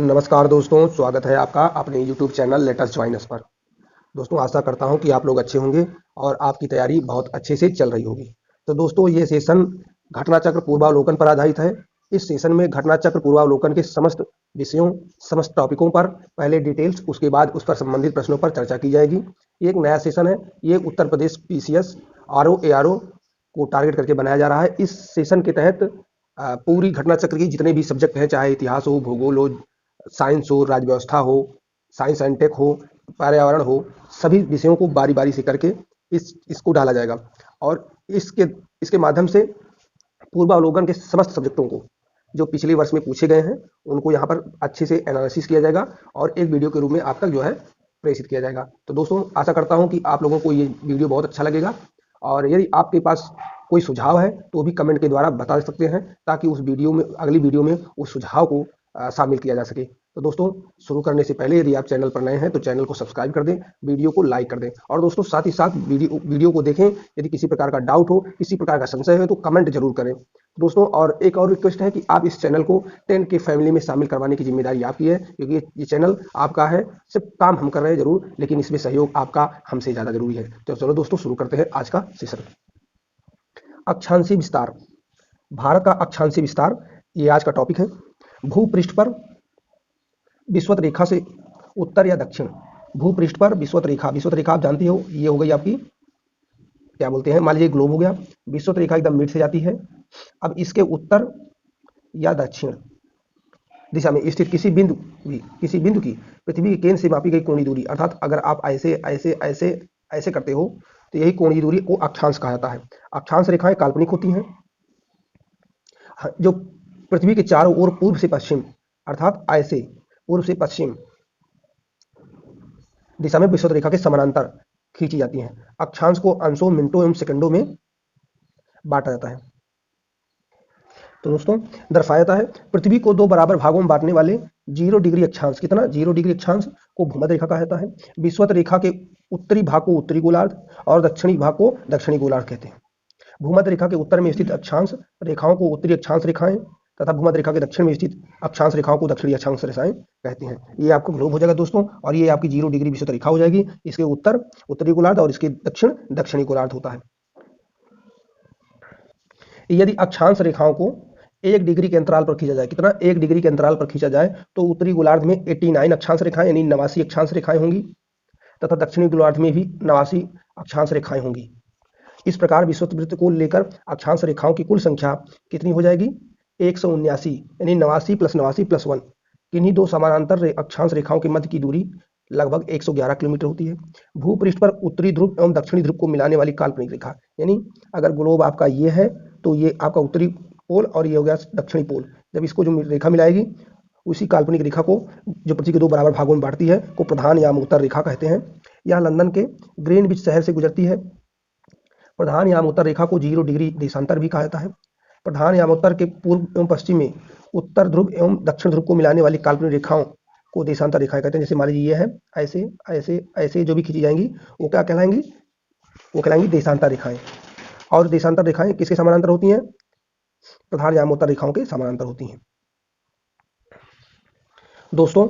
नमस्कार दोस्तों, स्वागत है आपका अपने YouTube channel latest join us पर। दोस्तों, आशा करता हूं कि आप लोग अच्छे होंगे और आपकी तैयारी बहुत अच्छे से चल रही होगी। तो दोस्तों, ये सेशन घटना चक्र पूर्वावलोकन पर आधारित है। इस सेशन में घटना चक्र पूर्वावलोकन के समस्त विषयों, समस्त टॉपिकों पर पहले डिटेल्स, उसके बाद उस पर संबंधित प्रश्नों पर चर्चा की जाएगी। ये एक नया सेशन है। ये Uttar Pradesh PCS RO ARO को टारगेट करके बनाया जा रहा है। इस सेशन के तहत पूरी घटना चक्र की जितने भी सब्जेक्ट हैं, चाहे इतिहास हो, भूगोल हो, साइंस हो, राज्य व्यवस्था हो, साइंस एंड टेक हो, पर्यावरण हो, सभी विषयों को बारी बारी से करके इसको डाला जाएगा। और इसके इसके माध्यम से पूर्वावलोकन के समस्त सब्जेक्टों को जो पिछले वर्ष में पूछे गए हैं उनको यहाँ पर अच्छे से एनालिसिस किया जाएगा और एक वीडियो के रूप में आप तक जो है प्रेषित किया जाएगा। तो दोस्तों, आशा करता हूँ कि आप लोगों को ये वीडियो बहुत अच्छा लगेगा और यदि आपके पास कोई सुझाव है तो भी कमेंट के द्वारा बता सकते हैं, ताकि उस वीडियो में, अगली वीडियो में उस सुझाव को शामिल किया जा सके। तो दोस्तों, शुरू करने से पहले यदि आप चैनल पर नए हैं तो चैनल को सब्सक्राइब कर दें, वीडियो को लाइक कर दें और दोस्तों साथ ही साथ वीडियो को देखें। यदि किसी प्रकार का डाउट हो, किसी प्रकार का संशय हो तो कमेंट जरूर करें दोस्तों। और एक और रिक्वेस्ट है कि आप इस चैनल को 10 के फैमिली में शामिल करवाने की जिम्मेदारी आपकी है, क्योंकि ये चैनल आपका है। सिर्फ काम हम कर रहे हैं जरूर, लेकिन इसमें सहयोग आपका हमसे ज़्यादा जरूरी है। तो चलो दोस्तों, शुरू करते हैं आज का सेशन। अक्षांशीय विस्तार, भारत का अक्षांशीय विस्तार, ये आज का टॉपिक है। भूपृष्ठ पर विषुवत रेखा से उत्तर या दक्षिण, भूपृष्ठ पर विषुवत रेखा आप जानते हो, ये हो गई आपकी, क्या बोलते हैं, मान लीजिए ग्लोब हो गया। विषुवत रेखा एकदम मिड से जाती है। अब इसके उत्तर या दक्षिण दिशा में स्थित किसी बिंदु की पृथ्वी के केंद्र से मापी गई कोणीय दूरी, अर्थात अगर आप ऐसे ऐसे ऐसे ऐसे करते हो तो यही कोणीय दूरी को अक्षांश कहा जाता है। अक्षांश रेखाएं काल्पनिक होती हैं जो पृथ्वी के चारों ओर पूर्व से पश्चिम, अर्थात ऐसे पूर्व से पश्चिम दिशा में विषुवत रेखा के समानांतर खींची जाती हैं। अक्षांश को अंशों, मिनटों एवं सेकंडों में बांटा जाता है। तो दोस्तों, दर्शाया जाता है पृथ्वी को दो बराबर भागों में बांटने वाले 0 डिग्री अक्षांश, कितना 0 डिग्री अक्षांश को भूमध्य रेखा कहा जाता है। विषुवत रेखा के उत्तरी भाग को उत्तरी गोलार्ध और दक्षिणी भाग को दक्षिणी गोलार्ध कहते हैं। भूमध्य रेखा के उत्तर में स्थित अक्षांश रेखाओं को उत्तरी अक्षांश रेखाएं तथा भूमध्य रेखा के दक्षिण में स्थित अक्षांश रेखाओं को दक्षिणी अक्षांश रेखाएं कहते हैं। ये आपको ग्लोब हो जाएगा दोस्तों, और ये आपकी 0 डिग्री विषुवत रेखा हो जाएगी। इसके उत्तर उत्तरी गोलार्ध और इसके दक्षिण दक्षिणी गोलार्ध होता है। यदि अक्षांश रेखाओं को 1 डिग्री के अंतराल पर खींचा जाए, कितना 1 डिग्री के अंतराल पर खींचा जाए, तो उत्तरी गोलार्ध में 89 अक्षांश रेखाएं यानी 89 अक्षांश रेखाएं होंगी तथा दक्षिणी गोलार्ध में भी 89 अक्षांश रेखाएं होंगी। इस प्रकार विषुवत वृत्त को लेकर अक्षांश रेखाओं की कुल संख्या कितनी हो जाएगी, 179, यानी 89 + 89 + 1। किन्हीं दो समानांतर अक्षांश रेखाओं के मध्य की दूरी लगभग 111 किलोमीटर होती है। भूपृष्ठ पर उत्तरी ध्रुव एवं दक्षिणी ध्रुव को मिलाने वाली काल्पनिक रेखा, यानी अगर ग्लोब आपका ये है तो ये आपका उत्तरी पोल और ये हो गया दक्षिणी पोल। जब इसको जो रेखा मिलाएगी, उसी काल्पनिक रेखा को जो पृथ्वी के दो बराबर भागों में बांटती है को प्रधान यामोत्तर रेखा कहते हैं। यह लंदन के ग्रीनविच शहर से गुजरती है। प्रधान यामोत्तर रेखा को 0 डिग्री देशांतर भी कहा जाता है। प्रधान यामोत्तर के पूर्व एवं पश्चिम में उत्तर ध्रुव एवं दक्षिण ध्रुव को मिलाने वाली काल्पनिक रेखाओं को देशांतर रेखाएं कहते हैं। जैसे मान लीजिए ये है, ऐसे ऐसे ऐसे जो भी खींची जाएंगी वो क्या कहलाएंगी, वो कहलाएंगी देशांतर रेखाएं। और देशांतर रेखाएं किसके समानांतर होती हैं, प्रधान यामोत्तर रेखाओं के समानांतर होती हैं। दोस्तों,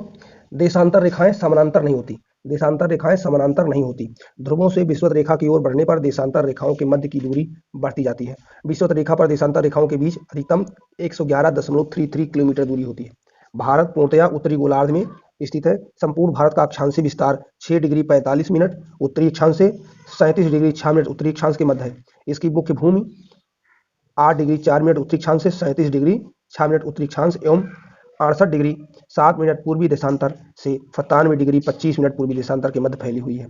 देशांतर रेखाएं समानांतर नहीं होती, देशांतर रेखाएं समानांतर नहीं होती। ध्रुवों से विषुवत रेखा की ओर बढ़ने पर देशांतर रेखाओं के मध्य की दूरी बढ़ती जाती है। विषुवत रेखा पर देशांतर रेखाओं के बीच अधिकतम 111.33 किलोमीटर दूरी होती है। भारत पूर्णतया उत्तरी गोलार्ध में स्थित है। संपूर्ण भारत का अक्षांशीय विस्तार 6 डिग्री 45 मिनट उत्तरी अक्षांश से 37 डिग्री 6 मिनट उत्तरी अक्षांश के मध्य है। इसकी मुख्य भूमि 8 डिग्री 4 मिनट उत्तरी अक्षांश से 37 डिग्री 6 मिनट उत्तरी अक्षांश एवं 68 डिग्री 7 मिनट पूर्वी देशांतर से 97 डिग्री 25 मिनट पूर्वी देशांतर के मध्य फैली हुई है।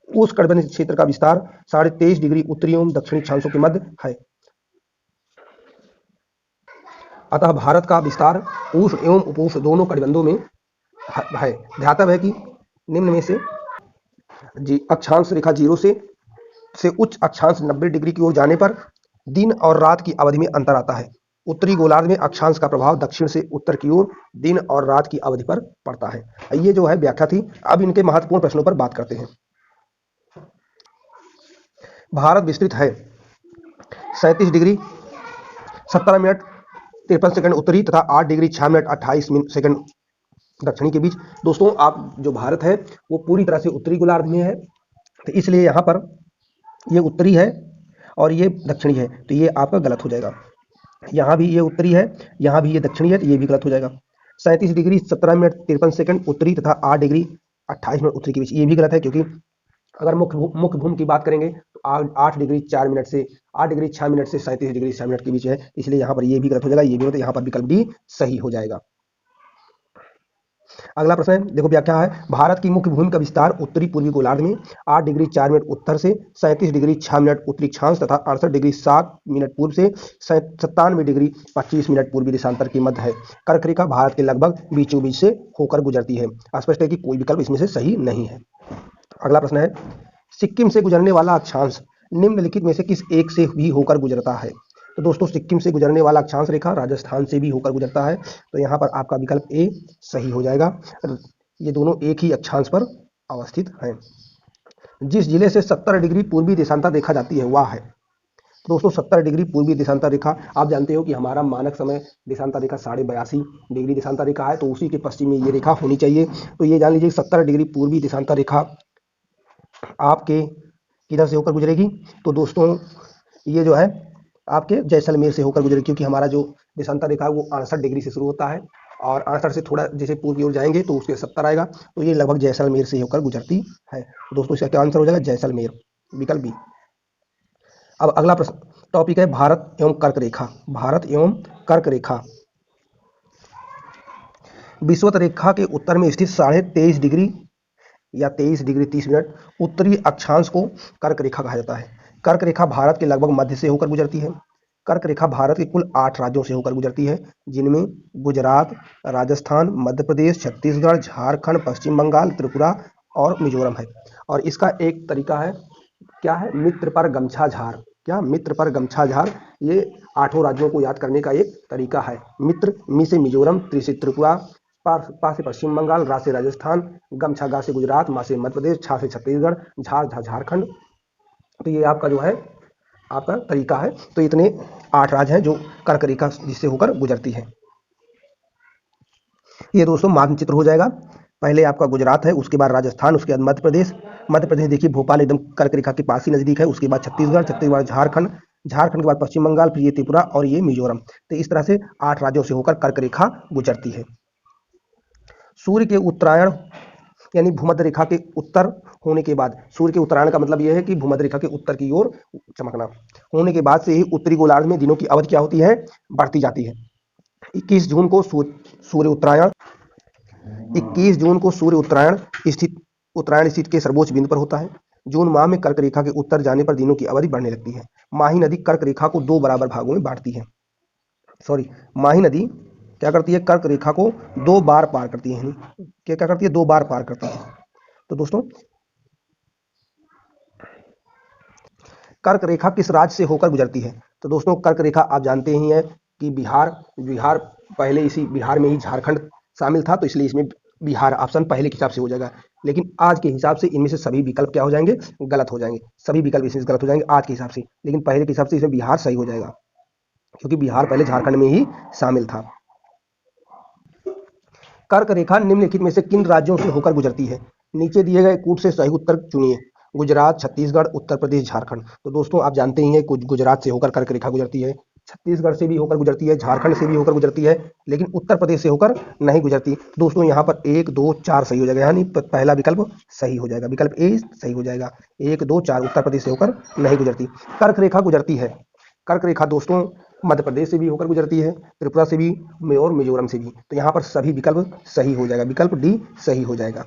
उष्णकटिबंधीय क्षेत्र का विस्तार 23.5 डिग्री उत्तरी एवं दक्षिणी अक्षांशों के मध्य है। अतः भारत का विस्तार उष्ण एवं उपोष्ण दोनों कटिबंधों में है। ध्यातव्य है कि निम्न में से अक्षांश रेखा 0 से उच्च अक्षांश 90 डिग्री की ओर जाने पर दिन और रात की अवधि में अंतर आता है। उत्तरी गोलार्ध में अक्षांश का प्रभाव दक्षिण से उत्तर की ओर दिन और रात की अवधि पर पड़ता है। ये जो है व्याख्या थी। अब इनके महत्वपूर्ण प्रश्नों पर बात करते हैं। भारत विस्तृत है 37 डिग्री 17 मिनट 53 सेकंड उत्तरी तथा 8 डिग्री 6 मिनट 28 सेकंड दक्षिणी के बीच। दोस्तों आप जो भारत है वो पूरी तरह से उत्तरी गोलार्ध में है, तो इसलिए यहाँ पर ये उत्तरी है और ये दक्षिणी है, तो ये आपका गलत हो जाएगा। यहाँ भी ये उत्तरी है, यहाँ भी ये दक्षिणी है, तो ये भी गलत हो जाएगा। 37 डिग्री 17 मिनट 53 सेकंड उत्तरी तथा 8 डिग्री 28 मिनट उत्तरी के बीच, ये भी गलत है, क्योंकि अगर मुख्य भूमि की बात करेंगे तो 8 डिग्री 4 मिनट से 8 डिग्री 6 मिनट से 37 डिग्री 6 मिनट के बीच है, इसलिए यहाँ पर ये भी गलत हो जाएगा, ये भी गलत, यहाँ पर विकल्प डी सही हो जाएगा। अगला प्रश्न है, देखो व्याख्या है, भारत की मुख्य भूमि का विस्तार उत्तरी पूर्वी गोलार्ध में 8 डिग्री 4 मिनट उत्तर से 37 डिग्री 6 मिनट उत्तरी अक्षांश तथा 68 डिग्री 7 मिनट पूर्व से 97 डिग्री 25 मिनट पूर्वी देशांतर के मध्य है। कर्क रेखा भारत के लगभग बीचों बीच से होकर गुजरती है। स्पष्ट है कि कोई विकल्प इसमें से सही नहीं है। अगला प्रश्न है, सिक्किम से गुजरने वाला अक्षांश निम्नलिखित में से किस एक से भी होकर गुजरता है? तो दोस्तों सिक्किम से गुजरने वाला अक्षांश रेखा राजस्थान से भी होकर गुजरता है, तो यहाँ पर आपका विकल्प ए सही हो जाएगा। ये दोनों एक ही अक्षांश पर अवस्थित हैं। जिस जिले से 70 डिग्री पूर्वी देशांतर रेखा जाती है वह है। दोस्तों 70 डिग्री पूर्वी देशांतर रेखा, आप जानते हो कि हमारा मानक समय देशांतर रेखा 82.5 डिग्री देशांतर रेखा है, तो उसी के पश्चिम में ये रेखा होनी चाहिए। तो ये जान लीजिए 70 डिग्री पूर्वी देशांतर रेखा आपके किधर से होकर गुजरेगी? तो दोस्तों ये जो है आपके जैसलमेर से होकर गुजरेगी, क्योंकि हमारा जो देशांतर रेखा है वो 68 डिग्री से शुरू होता है और 68 से थोड़ा जैसे पूर्व की ओर जाएंगे तो उसके 70 आएगा, तो ये लगभग जैसलमेर से होकर गुजरती है। तो दोस्तों इसका क्या आंसर हो जाएगा? जैसलमेर, विकल्प बी। अब अगला प्रश्न टॉपिक है भारत एवं कर्क रेखा। भारत एवं कर्क रेखा विषुवत रेखा के उत्तर में स्थित 23.5 डिग्री या 23 डिग्री 30 मिनट उत्तरी अक्षांश को कर्क रेखा कहा जाता है। कर्क रेखा भारत के लगभग मध्य से होकर गुजरती है। कर्क रेखा भारत के कुल 8 राज्यों से होकर गुजरती है, जिनमें गुजरात, राजस्थान, मध्य प्रदेश, छत्तीसगढ़, झारखंड, पश्चिम बंगाल, त्रिपुरा और मिजोरम है। और इसका एक तरीका है, क्या है? मित्र पर गमछा झार। क्या? मित्र पर गमछा झार, ये 8 राज्यों को याद करने का एक तरीका है। मित्र, मी से मिजोरम, त्रि से त्रिपुरा, पा से पश्चिम बंगाल, रा से राजस्थान, गमछा गा से गुजरात, मा से मध्य प्रदेश, छा से छत्तीसगढ़, झारखंड। तो ये आपका जो है आपका तरीका है। तो इतने 8 राज्य हैं जो कर्क रेखा जिससे होकर गुजरती है। ये दोस्तों मानचित्र हो जाएगा, पहले आपका गुजरात है, उसके बाद राजस्थान, उसके बाद मध्य प्रदेश। मध्य प्रदेश देखिए भोपाल एकदम कर्क रेखा के पास ही नजदीक है, उसके बाद छत्तीसगढ़, छत्तीसगढ़ झारखंड, झारखंड के बाद पश्चिम बंगाल, फिर ये त्रिपुरा और ये मिजोरम। तो इस तरह से 8 राज्यों से होकर कर्क रेखा गुजरती है। सूर्य के उत्तरायण यानी भूमध्य रेखा के उत्तर होने के बाद, सूर्य के उत्तरायण का मतलब यह है कि भूमध्य रेखा के उत्तर की ओर चमकना होने के बाद से ही उत्तरी गोलार्ध में दिनों की अवधि क्या होती है? बढ़ती जाती है। 21 जून को सूर्य उत्तरायण 21 जून को सूर्य उत्तरायण स्थित के सर्वोच्च बिंदु पर होता है। जून माह में कर्क रेखा के उत्तर जाने पर दिनों की अवधि बढ़ने लगती है। माही नदी कर्क रेखा को 2 बराबर भागों में बांटती है। माही नदी क्या करती है? कर्क रेखा को 2 बार पार करती है। क्या करती है? 2 बार पार करती है। तो दोस्तों कर्क रेखा किस राज्य से होकर गुजरती है? तो दोस्तों कर्क रेखा आप जानते ही हैं कि बिहार पहले इसी बिहार में ही झारखंड शामिल था, तो इसलिए इसमें बिहार ऑप्शन पहले के हिसाब से हो जाएगा। लेकिन आज के हिसाब से इनमें से सभी विकल्प क्या हो जाएंगे? गलत हो जाएंगे। सभी विकल्प इसमें गलत हो जाएंगे आज के हिसाब से, लेकिन पहले के हिसाब से इसमें बिहार सही हो जाएगा, क्योंकि बिहार पहले झारखंड में ही शामिल था। कर्क रेखा निम्नलिखित में से किन राज्यों से होकर गुजरती है? नीचे दिए गए कूट से सही उत्तर चुनिए। गुजरात, छत्तीसगढ़, उत्तर प्रदेश, झारखंड। तो दोस्तों आप जानते ही हैं कुछ गुजरात से होकर कर्क रेखा गुजरती है, छत्तीसगढ़ से भी होकर गुजरती है, झारखंड से भी होकर गुजरती है, लेकिन उत्तर प्रदेश से होकर नहीं गुजरती। दोस्तों यहाँ पर 1, 2, 4 सही हो जाएगा, यानी पहला विकल्प सही हो जाएगा, विकल्प ए सही हो जाएगा। 1, 2, 4 उत्तर प्रदेश से होकर नहीं गुजरती। कर्क रेखा गुजरती है, कर्क रेखा दोस्तों मध्य प्रदेश से भी होकर गुजरती है, त्रिपुरा से भी और मिजोरम से भी। तो यहाँ पर सभी विकल्प सही हो जाएगा, विकल्प डी सही हो जाएगा।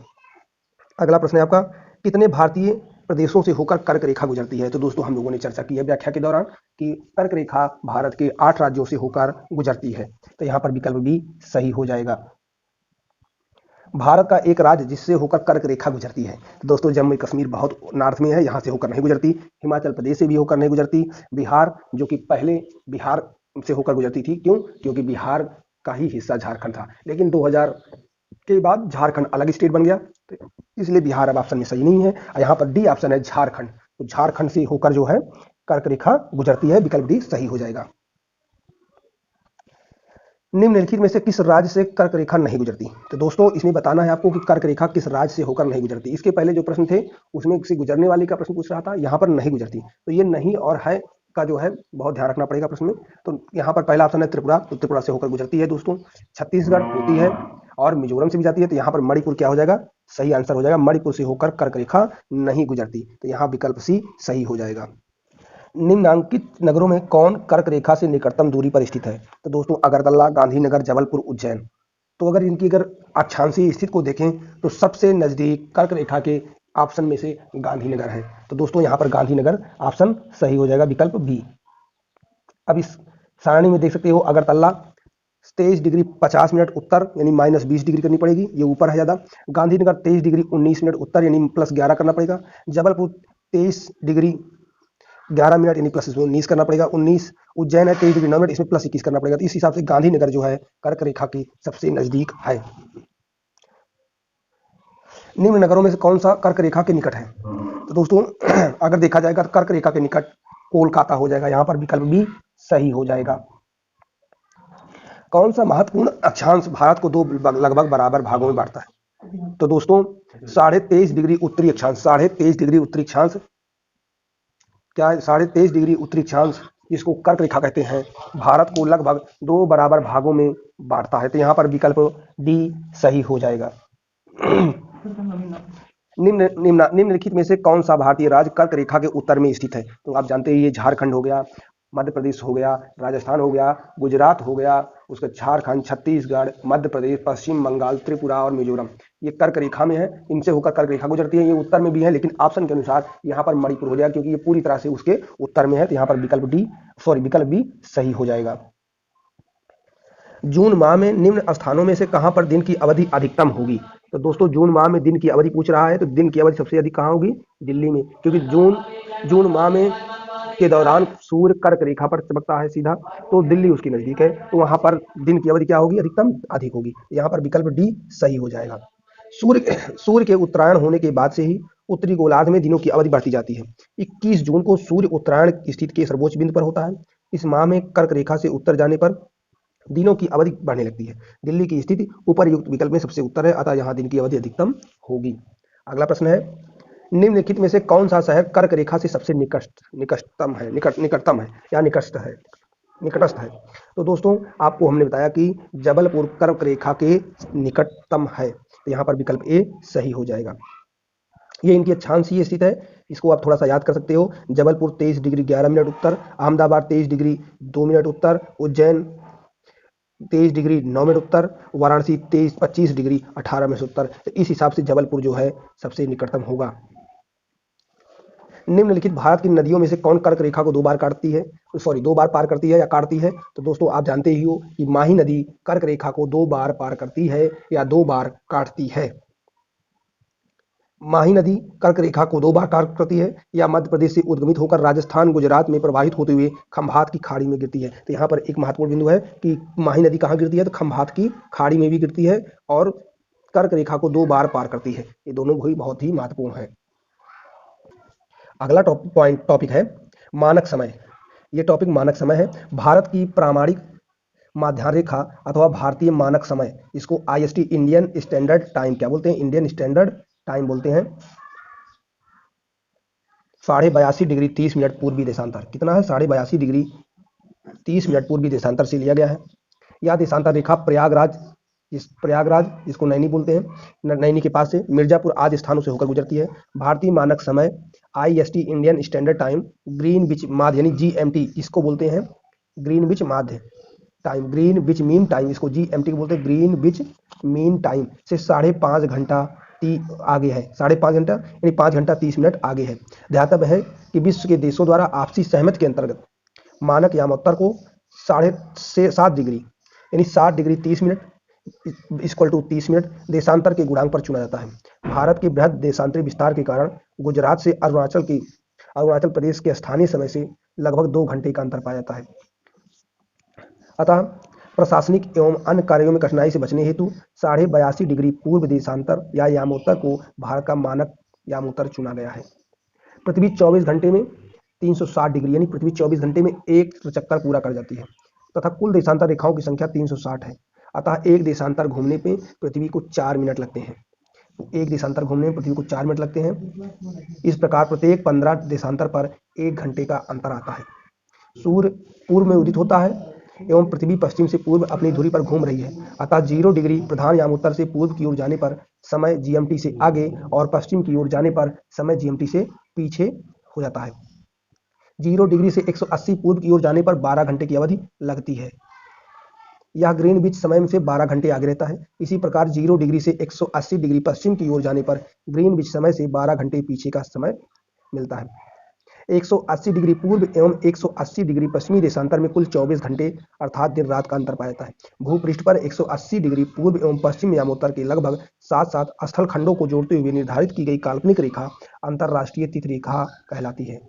अगला प्रश्न है आपका, कितने भारतीय प्रदेशों से होकर कर्क रेखा गुजरती है? तो दोस्तों हम लोगों ने चर्चा की है व्याख्या के दौरान कि कर्क रेखा भारत के 8 राज्यों से होकर गुजरती है, तो यहाँ पर विकल्प बी सही हो जाएगा। भारत का एक राज्य जिससे होकर कर्क रेखा गुजरती है, तो दोस्तों जम्मू कश्मीर बहुत नॉर्थ में है, यहाँ से होकर नहीं गुजरती। हिमाचल प्रदेश से भी होकर नहीं गुजरती। बिहार, जो कि पहले बिहार से होकर गुजरती थी, क्यों? क्योंकि बिहार का ही हिस्सा झारखंड था, लेकिन 2000 के बाद झारखंड अलग स्टेट बन गया, तो इसलिए बिहार अब ऑप्शन में सही नहीं है। यहाँ पर डी ऑप्शन है झारखंड, तो झारखंड से होकर जो है कर्क रेखा गुजरती है, विकल्प डी सही हो जाएगा। निम्नलिखित में से किस राज्य से कर्क रेखा नहीं गुजरती? तो दोस्तों इसमें बताना है आपको कि कर्क रेखा किस राज्य से होकर नहीं गुजरती। इसके पहले जो प्रश्न थे उसमें से गुजरने वाले का प्रश्न पूछ रहा था, यहाँ पर नहीं गुजरती। तो ये नहीं और है का जो है बहुत ध्यान रखना पड़ेगा प्रश्न में। तो यहाँ पर पहला ऑप्शन है त्रिपुरा, तो त्रिपुरा से होकर गुजरती है दोस्तों। छत्तीसगढ़ होती है और मिजोरम से भी जाती है, तो यहाँ पर मणिपुर क्या हो जाएगा? सही आंसर हो जाएगा, मणिपुर से होकर कर्क रेखा नहीं गुजरती। तो यहाँ विकल्प सी सही हो जाएगा। निम्नांकित नगरों में कौन कर्क रेखा से निकटतम दूरी पर स्थित है? तो दोस्तों अगरतला, गांधीनगर, जबलपुर, उज्जैन। तो अगर इनकी अगर अक्षांशीय स्थिति को देखें तो सबसे नजदीक कर्क रेखा के ऑप्शन में से गांधीनगर है। तो दोस्तों यहाँ पर गांधीनगर ऑप्शन सही हो जाएगा, विकल्प बी। अब इस सारणी में देख सकते हो अगरतला 23 डिग्री 50 मिनट उत्तर यानी -20 डिग्री करनी पड़ेगी, ये ऊपर है ज़्यादा। गांधीनगर 23 डिग्री 19 मिनट उत्तर यानी +11 करना पड़ेगा। जबलपुर 23 डिग्री 11 मिनट यानी +19 करना पड़ेगा 19। उज्जैन है 23 डिग्री 9 मिनट, इसमें +21 करना पड़ेगा। तो इस हिसाब से गांधीनगर जो है कर्क रेखा की सबसे नजदीक है। निम्न नगरों में से कौन सा कर्क रेखा के निकट है? तो दोस्तों अगर देखा जाएगा तो कर्क रेखा के निकट कोलकाता हो जाएगा, यहाँ पर विकल्प भी सही हो जाएगा। कौन सा महत्वपूर्ण अक्षांश भारत को दो लगभग बराबर भागों में बांटता है? तो दोस्तों 23.5 डिग्री उत्तरी अक्षांश, 23.5 डिग्री उत्तरी अक्षांश क्या है? 23.5 डिग्री उत्तरी अक्षांश जिसको कर्क रेखा कहते हैं, भारत को लगभग दो बराबर भागों में बांटता है। तो यहाँ पर विकल्प डी सही हो जाएगा। निम्नलिखित में से कौन सा भारतीय राज्य कर्क रेखा के उत्तर में स्थित है? तो आप जानते हैं ये झारखंड हो गया, मध्य प्रदेश हो गया, राजस्थान हो गया, गुजरात हो गया, उसका झारखंड, छत्तीसगढ़, मध्य प्रदेश, पश्चिम बंगाल, त्रिपुरा और मिजोरम, ये कर्क रेखा में है। इनसे होकर कर्क रेखा गुजरती है। ये उत्तर में भी है, लेकिन ऑप्शन के अनुसार यहाँ पर मणिपुर हो जाएगा क्योंकि ये पूरी तरह से उसके उत्तर में है। तो यहाँ पर विकल्प बी सही हो जाएगा। जून माह में निम्न स्थानों में से कहां पर दिन की अवधि अधिकतम होगी? तो दोस्तों जून माह में दिन की अवधि पूछ रहा है, तो दिन की अवधि सबसे अधिक कहां होगी? दिल्ली में, क्योंकि जून माह में के दौरान सूर्य कर्क रेखा पर चमकता है सीधा, तो दिल्ली उसकी नजदीक है, तो वहां पर दिन की अवधि क्या होगी? अधिकतम अधिक होगी। यहाँ पर विकल्प डी सही हो जाएगा। सूर्य के उत्तरायण होने के बाद से ही उत्तरी गोलार्ध में दिनों की अवधि बढ़ती जाती है। 21 जून को सूर्य उत्तरायण की स्थिति के सर्वोच्च बिंदु पर होता है। इस माह में कर्क रेखा से उत्तर जाने पर दिनों की अवधि बढ़ने लगती है। दिल्ली की स्थिति उपर्युक्त विकल्प में सबसे उत्तर है, अतः यहाँ दिन की अवधि अधिकतम होगी। अगला प्रश्न है, निम्नलिखित में से कौन सा शहर कर्क रेखा से सबसे निकटतम है? तो दोस्तों आपको हमने बताया कि जबलपुर कर्क रेखा के निकटतम है, तो यहाँ पर विकल्प ए सही हो जाएगा। ये इनकी अक्षांशीय स्थिति है, इसको आप थोड़ा सा याद कर सकते हो। जबलपुर 23 डिग्री 11 मिनट उत्तर, अहमदाबाद 23 डिग्री 2 मिनट उत्तर, उज्जैन 23 डिग्री 9 मिनट उत्तर, वाराणसी 25 डिग्री 18 मिनट उत्तर। तो इस हिसाब से जबलपुर जो है सबसे निकटतम होगा। निम्नलिखित भारत की नदियों में से कौन कर्क रेखा को दो बार पार करती है या काटती है? तो दोस्तों आप जानते ही हो कि माही नदी कर्क रेखा को 2 बार पार करती है या 2 बार काटती है। माही नदी कर्क रेखा को 2 बार पार करती है या मध्य प्रदेश से उद्गमित होकर राजस्थान, गुजरात में प्रवाहित होते हुए खंभात की खाड़ी में गिरती है। तो यहाँ पर एक महत्वपूर्ण बिंदु है कि माही नदी कहाँ गिरती है? तो खंभात की खाड़ी में भी गिरती है और कर्क रेखा को 2 बार पार करती है। ये दोनों भी बहुत ही महत्वपूर्ण है। अगला टॉपिक है मानक समय। ये टॉपिक मानक समय है। भारत की प्रामाणिक माध्यान्ह रेखा अथवा भारतीय मानक समय, इसको IST इंडियन स्टैंडर्ड टाइम क्या बोलते हैं? इंडियन स्टैंडर्ड टाइम बोलते हैं। 82.5 डिग्री 30 मिनट पूर्वी देशांतर कितना है? 82.5 डिग्री 30 मिनट पूर्वी देशांतर से लिया गया है। यह देशांतर रेखा प्रयागराज जिसको नैनी बोलते हैं, नैनी के पास से मिर्जापुर आदि स्थानों से होकर गुजरती है। भारतीय मानक समय IST Indian standard time Greenwich माध्य यानी GMT इसको बोलते हैं, ग्रीनविच माध्य टाइम, ग्रीनविच मीन टाइम इसको GMT बोलते हैं, ग्रीनविच मीन टाइम से 5.5 घंटा आगे है। 5.5 घंटा यानी 5 घंटा 30 मिनट आगे है। ध्यातव्य है कि विश्व के देशों द्वारा आपसी सहमति के अंतर्गत मानक यामोत्तर को 7.5 डिग्री यानी 60 degree 30 minute equal to 30 minute देशांतर के गुणांक पर चुना जाता है। भारत के बृहद देशांतरी विस्तार के कारण गुजरात से अरुणाचल प्रदेश के स्थानीय समय से लगभग 2 घंटे का अंतर पाया जाता है। अतः प्रशासनिक एवं अन्य कार्यों में कठिनाई से बचने हेतु 82.5 डिग्री पूर्व देशांतर या यामोत्तर को भारत का मानक यामोत्तर चुना गया है। पृथ्वी 24 घंटे में 360 डिग्री यानी पृथ्वी 24 घंटे में एक चक्कर पूरा कर जाती है। तथा कुल देशांतर रेखाओं की संख्या 360 है। अतः एक देशांतर घूमने पे पृथ्वी को 4 मिनट लगते हैं। एक देशांतर घूमने में पृथ्वी को 4 मिनट लगते हैं। इस प्रकार प्रत्येक 15 देशांतर पर 1 घंटे का अंतर आता है। सूर्य पूर्व में उदित होता है एवं पृथ्वी पश्चिम से पूर्व अपनी धुरी पर घूम रही है। अतः 0 डिग्री प्रधान यामोत्तर से पूर्व की ओर जाने पर समय जीएमटी से आगे और पश्चिम की ओर जाने पर समय जीएमटी से पीछे हो जाता है। 0 डिग्री से 180 पूर्व की ओर जाने पर 12 घंटे की अवधि लगती है। यह ग्रीनविच समय से 12 घंटे आगे रहता है। इसी प्रकार 0 डिग्री से 180 डिग्री पश्चिम की ओर जाने पर ग्रीनविच समय से 12 घंटे पीछे का समय मिलता है। 180 डिग्री पूर्व एवं 180 डिग्री पश्चिमी देशांतर में कुल 24 घंटे अर्थात दिन रात का अंतर पाया जाता है। भूपृष्ठ पर 180 डिग्री पूर्व एवं पश्चिम यामोत्तर के लगभग 7 स्थल खंडों को जोड़ते हुए निर्धारित की गई काल्पनिक रेखा अंतरराष्ट्रीय तिथि रेखा कहलाती है।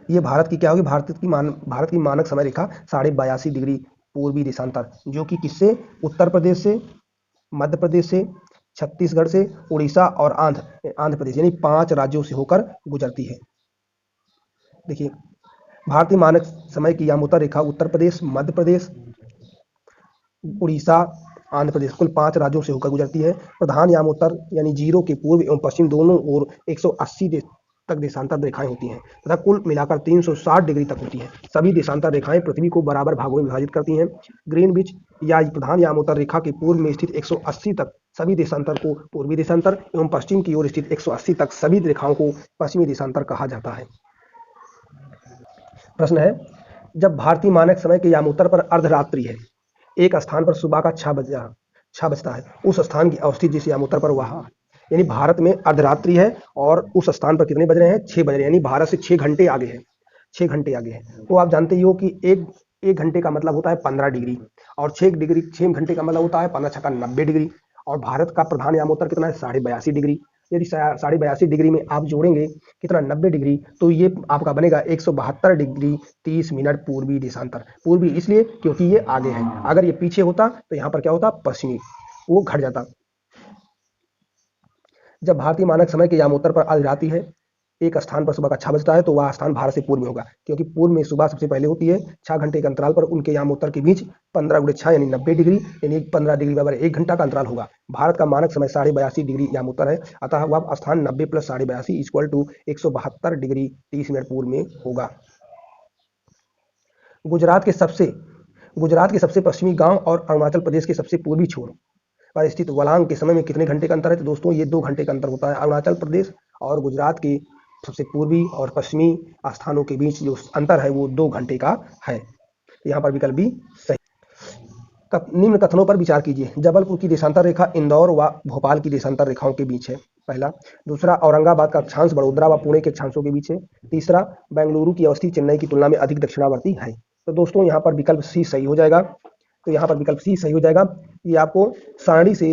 ये भारत की क्या होगी, भारत की मानक समय रेखा 82.5 डिग्री पूर्वी देशांतर, जो कि किससे, उत्तर प्रदेश से, मध्य प्रदेश से, छत्तीसगढ़ से, उड़ीसा और आंध्र प्रदेश यानी 5 राज्यों से होकर गुजरती है। देखिए, भारतीय मानक समय की यामोत्तर रेखा उत्तर प्रदेश, मध्य प्रदेश, उड़ीसा, आंध्र प्रदेश कुल 5 राज्यों से होकर गुजरती है। प्रधान यामोत्तर यानी 0 के पूर्व एवं पश्चिम दोनों ओर 180 तक देशांतर रेखाएं होती हैं तथा कुल मिलाकर 360 डिग्री तक होती हैं। सभी देशांतर रेखाएं पृथ्वी को बराबर भागों में विभाजित करती हैं। ग्रीनविच या प्रधान यामोत्तर रेखा के पूर्व में स्थित 180 तक सभी देशांतर को पूर्वी देशांतर एवं पश्चिम की ओर स्थित 180 तक सभी रेखाओं को पश्चिमी देशांतर कहा जाता है। प्रश्न है, जब भारतीय मानक समय के यामोत्तर पर अर्धरात्रि है, एक स्थान पर सुबह का 6 बजता है, उस स्थान की अवस्थित जिस यामोत्तर पर वहां यानी भारत में अर्धरात्रि है और उस स्थान पर कितने बज रहे हैं, 6 बज रहे हैं, यानी भारत से 6 घंटे आगे है, 6 घंटे आगे है। तो आप जानते ही हो कि एक घंटे का मतलब होता है 15 डिग्री और 6 घंटे का मतलब होता है 15 छक्का 90 डिग्री। और भारत का प्रधान यामोत्तर कितना है, 82.5 डिग्री। यदि 82.5 डिग्री में आप जोड़ेंगे कितना, 90 डिग्री, तो ये आपका बनेगा 172 डिग्री 30 मिनट पूर्वी देशांतर। पूर्वी इसलिए क्योंकि ये आगे है, अगर ये पीछे होता तो यहाँ पर क्या होता, पश्चिमी, वो घट जाता। जब भारतीय मानक समय के यामोत्तर पर अर्धरात्रि है, एक स्थान पर सुबह का 6 बजता है, तो वह स्थान भारत से पूर्व में होगा, क्योंकि पूर्व में सुबह सबसे पहले होती है। 6 घंटे के अंतराल पर उनके यामोत्तर के बीच 15 × 6 यानी 90 डिग्री, यानी 15 डिग्री बराबर 1 घंटा का अंतराल होगा। भारत का मानक समय 82.5 डिग्री यामोत्तर है, अतः वह स्थान 90 + 82.5 = 172 डिग्री 30 मिनट पूर्व में होगा। गुजरात के सबसे पश्चिमी गांव और अरुणाचल प्रदेश के सबसे पूर्वी छोर पर स्थित वलांग के समय में कितने घंटे का अंतर है, तो दोस्तों ये 2 घंटे का अंतर होता है। अरुणाचल प्रदेश और गुजरात के सबसे पूर्वी और पश्चिमी स्थानों के बीच जो अंतर है वो 2 घंटे का है। यहाँ पर विकल्प भी सही। निम्न कथनों पर विचार कीजिए। जबलपुर की देशांतर रेखा इंदौर व भोपाल की देशांतर रेखाओं के बीच है, पहला। दूसरा, औरंगाबाद का अक्षांश बड़ोदरा व पुणे के अक्षांशों के बीच है। तीसरा, बेंगलुरु की अवस्थी चेन्नई की तुलना में अधिक दक्षिणावर्ती है। तो दोस्तों यहाँ पर विकल्प सी सही हो जाएगा। ये आपको सारणी से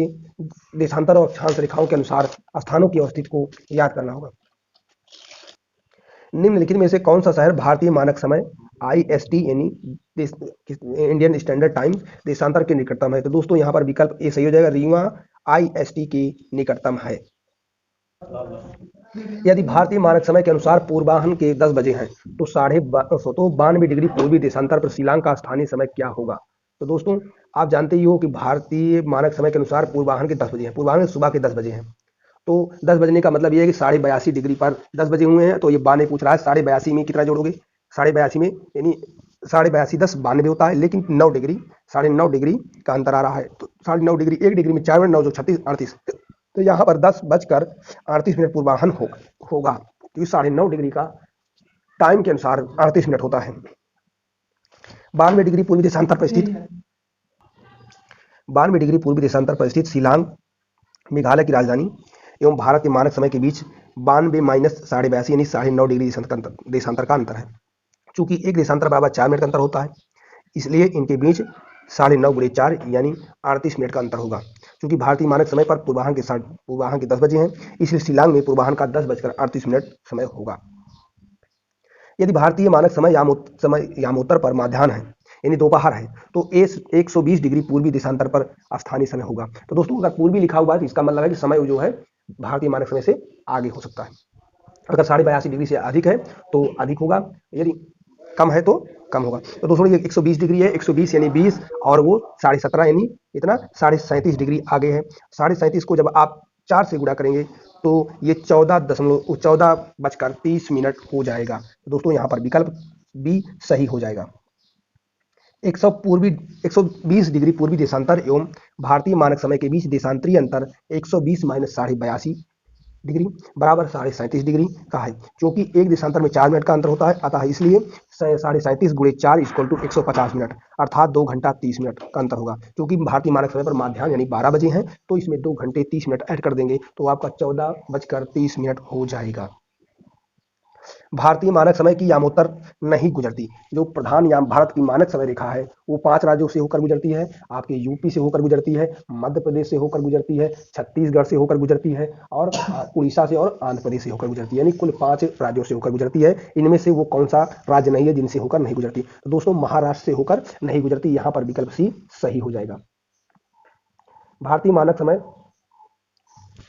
देशांतर और अक्षांश रेखाओं के अनुसार स्थानों की अवस्थिति को याद करना होगा। निम्नलिखित में से कौन सा शहर भारतीय मानक समय IST यानी इंडियन स्टैंडर्ड टाइम देशांतर के निकटतम है, तो दोस्तों यहाँ पर विकल्प ए सही हो जाएगा। रीवा IST के निकटतम है। यदि भारतीय मानक समय के अनुसार पूर्वाह्न के 10 बजे हैं तो 92 डिग्री पूर्वी देशांतर पर शिलांग का स्थानीय समय क्या होगा। तो दोस्तों आप जानते ही हो कि भारतीय मानक समय के अनुसार पूर्वाह्न के 10 बजे हैं, पूर्वाह्न सुबह के 10 बजे हैं। तो 10 बजने का मतलब ये है कि 82.5 डिग्री पर 10 बजे हुए हैं। तो ये 92 पूछ रहा है, 82.5 में कितना जोड़ोगे, 82.5 में यानी 82.5 10 92 होता है, लेकिन 9 डिग्री 9.5 डिग्री का अंतर आ रहा है। तो 9.5 डिग्री, 1 डिग्री में 4 मिनट 9 36 38, तो यहाँ पर 10:38 पूर्वाह्न होगा, क्योंकि 9.5 डिग्री का टाइम के अनुसार 38 मिनट होता है। 92 डिग्री पूर्वी देशांतर पर स्थित शिलांग मेघालय की राजधानी एवं भारत के मानक समय के बीच 92 - 82.5 यानी 9.5 डिग्री देशांतर का अंतर है। चूंकि एक देशांतर बराबर 4 मिनट का अंतर होता है, इसलिए इनके बीच 9.5 × 4 यानी 38 मिनट का अंतर होगा। चूंकि भारतीय मानक समय पर पूर्वाह्न के 10 बजे हैं, इसलिए शिलांग में पूर्वाह्न का 10:38 समय होगा। यदि भारतीय मानक समय यामोत्तर पर माध्याह्न है यानी दोपहर है, तो 120 डिग्री पूर्वी देशांतर पर स्थानीय समय होगा। तो दोस्तों अगर पूर्वी लिखा हुआ है तो इसका मतलब है कि समय जो है भारतीय मानक समय से आगे हो सकता है। अगर 82.5 डिग्री से अधिक है तो अधिक होगा, यदि कम है तो कम होगा। तो दोस्तों ये 120 डिग्री है, 120 यानी 20 और वो 17.5 यानी इतना 37.5 डिग्री आगे है। 37.5 को जब आप 4 से गुणा करेंगे तो ये 14:30 हो जाएगा। तो दोस्तों यहाँ पर विकल्प बी सही हो जाएगा। 120 डिग्री पूर्वी देशांतर एवं भारतीय मानक समय के बीच देशांतरीय अंतर 120 माइनस 82.5 डिग्री बराबर 37.5 डिग्री का है। क्योंकि एक देशांतर में 4 मिनट का अंतर होता है, अतः इसलिए 37.5 गुणे 4 = 150 मिनट, अर्थात 2 घंटा 30 मिनट का अंतर होगा। क्योंकि भारतीय मानक समय पर माध्याह्न यानी 12 बजे हैं, तो इसमें 2 घंटे 30 मिनट ऐड कर देंगे तो आपका 14:30 हो जाएगा। भारतीय मानक समय की यामोत्तर नहीं गुजरती। जो प्रधान याम भारत की मानक समय रेखा है वो 5 राज्यों से होकर गुजरती है। आपके यूपी से होकर गुजरती है, मध्य प्रदेश से होकर गुजरती है, छत्तीसगढ़ से होकर गुजरती है और उड़ीसा से और आंध्र प्रदेश से होकर गुजरती है। यानी कुल 5 राज्यों से होकर गुजरती है। इनमें से वो कौन सा राज्य नहीं है जिनसे होकर नहीं गुजरती? तो दोस्तों महाराष्ट्र से होकर नहीं गुजरती। यहाँ पर विकल्प सी सही हो जाएगा। भारतीय मानक समय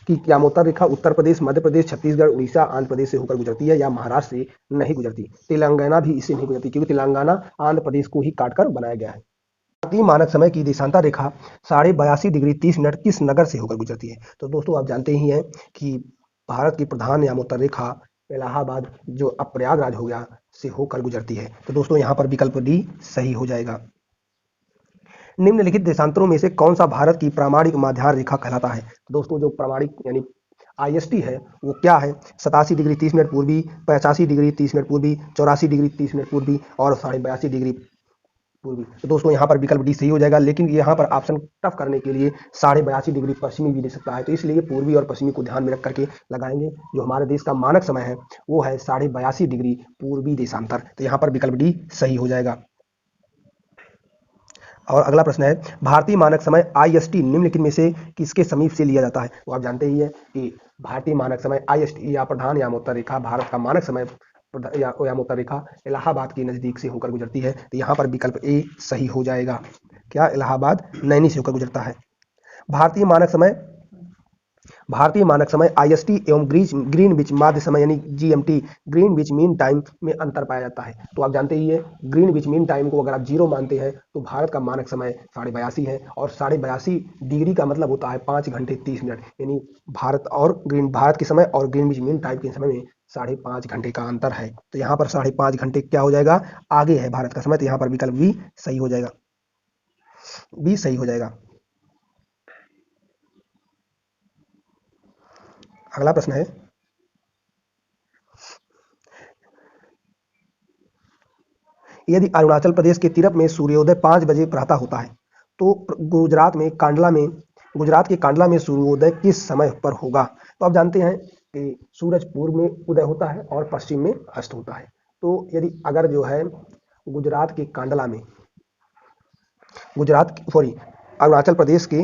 की यामोत्तर रेखा उत्तर प्रदेश, मध्य प्रदेश, छत्तीसगढ़, उड़ीसा, आंध्र प्रदेश से होकर गुजरती है या महाराष्ट्र से नहीं गुजरती। तेलंगाना भी इससे नहीं गुजरती क्योंकि तेलंगाना आंध्र प्रदेश को ही काटकर बनाया गया है। भारतीय मानक समय की देशांतर रेखा 82 डिग्री 30 मिनट किस नगर से होकर गुजरती है? तो दोस्तों आप जानते ही हैं कि भारत की प्रधान यामोत्तर रेखा इलाहाबाद जो अब प्रयागराज हो गया से होकर गुजरती है। तो दोस्तों यहाँ पर विकल्प डी सही हो जाएगा। निम्नलिखित देशांतरों में से कौन सा भारत की प्रामाणिक माध्याह्न रेखा कहलाता है? तो दोस्तों जो प्रामाणिक यानी IST है वो क्या है? 87 डिग्री 30 मिनट पूर्वी, 85 डिग्री 30 मिनट पूर्वी, 84 डिग्री 30 मिनट पूर्वी और 82.5 डिग्री पूर्वी। तो दोस्तों यहाँ पर विकल्प डी सही हो जाएगा। लेकिन यहाँ पर ऑप्शन टफ करने के लिए 82.5 डिग्री पश्चिमी भी दे सकता है, तो इसलिए पूर्वी और पश्चिमी को ध्यान में रख करके लगाएंगे। जो हमारे देश का मानक समय है वो है 82.5 डिग्री पूर्वी देशांतर। तो यहाँ पर विकल्प डी सही हो जाएगा। और अगला प्रश्न है भारतीय मानक समय IST निम्नलिखित में से किसके समीप से लिया जाता है? तो आप जानते ही हैं कि भारतीय मानक समय IST या प्रधान यामोत्तर रेखा भारत का मानक समय यामोत्तर रेखा इलाहाबाद के नजदीक से होकर गुजरती है। तो यहाँ पर विकल्प ए सही हो जाएगा। क्या इलाहाबाद नैनी से होकर गुजरता है? भारतीय मानक समय IST एवं ग्रीनविच माध्य समय यानी GMT ग्रीनविच मीन टाइम में अंतर पाया जाता है। तो आप जानते ही है ग्रीनविच मीन टाइम को अगर आप 0 मानते हैं तो भारत का मानक समय 82.5 है और 82.5 डिग्री का मतलब होता है 5 घंटे 30 मिनट। यानी भारत के समय और ग्रीनविच मीन टाइम के समय में 5.5 घंटे का अंतर है। तो यहाँ पर 5.5 घंटे क्या हो जाएगा? आगे है भारत का समय। तो यहाँ पर विकल्प बी सही हो जाएगा। बी सही हो जाएगा। अगला प्रश्न है यदि अरुणाचल प्रदेश के तिरप में सूर्योदय 5 बजे प्रातः होता है तो गुजरात के कांडला में सूर्योदय किस समय पर होगा? तो आप जानते हैं कि सूरज पूर्व में उदय होता है और पश्चिम में अस्त होता है। तो यदि अगर जो है अरुणाचल प्रदेश के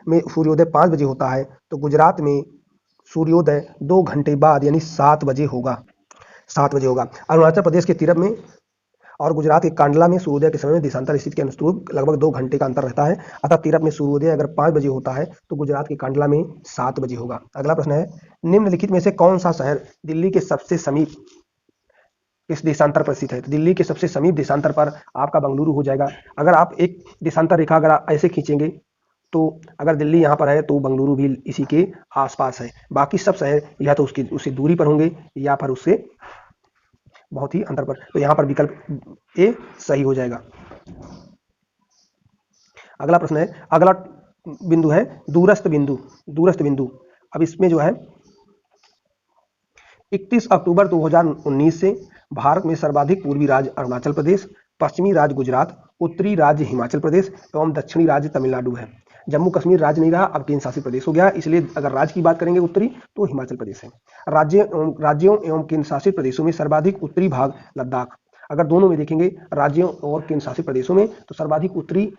में सूर्योदय 5 बजे होता है तो गुजरात में सूर्योदय 2 घंटे बाद यानी 7 बजे होगा। अरुणाचल प्रदेश के तिरप में और गुजरात के कांडला में सूर्योदय के समय में देशांतर स्थिति के अनुरूप लगभग 2 घंटे का अंतर रहता है। अतः तिरप में सूर्योदय अगर 5 बजे होता है तो गुजरात के कांडला में 7 बजे होगा। अगला प्रश्न है निम्नलिखित में से कौन सा शहर दिल्ली के सबसे समीप इस देशांतर पर स्थित है? तो दिल्ली के सबसे समीप देशांतर पर आपका बेंगलुरु हो जाएगा। अगर आप एक देशांतर रेखा अगर आप ऐसे खींचेंगे तो अगर दिल्ली यहाँ पर है तो बेंगलुरु भी इसी के आसपास है। बाकी सब शहर या तो उससे दूरी पर होंगे या फिर उससे बहुत ही अंतर पर। तो यहाँ पर विकल्प ए सही हो जाएगा। अगला प्रश्न है अगला बिंदु है दूरस्थ बिंदु। अब इसमें जो है 31 अक्टूबर 2019 से भारत में सर्वाधिक पूर्वी राज्य अरुणाचल प्रदेश, पश्चिमी राज्य गुजरात, उत्तरी राज्य हिमाचल प्रदेश एवं दक्षिणी राज्य तमिलनाडु है। जम्मू कश्मीर राज्य नहीं रहा, अब केंद्र शासित प्रदेश हो गया, इसलिए अगर राज्य की बात करेंगे उत्तरी तो हिमाचल प्रदेश है। राज्यों एवं केंद्र शासित प्रदेशों में सर्वाधिक उत्तरी भाग लद्दाख। अगर दोनों में देखेंगे राज्यों और केंद्र शासित प्रदेशों में तो सर्वाधिक उत्तरी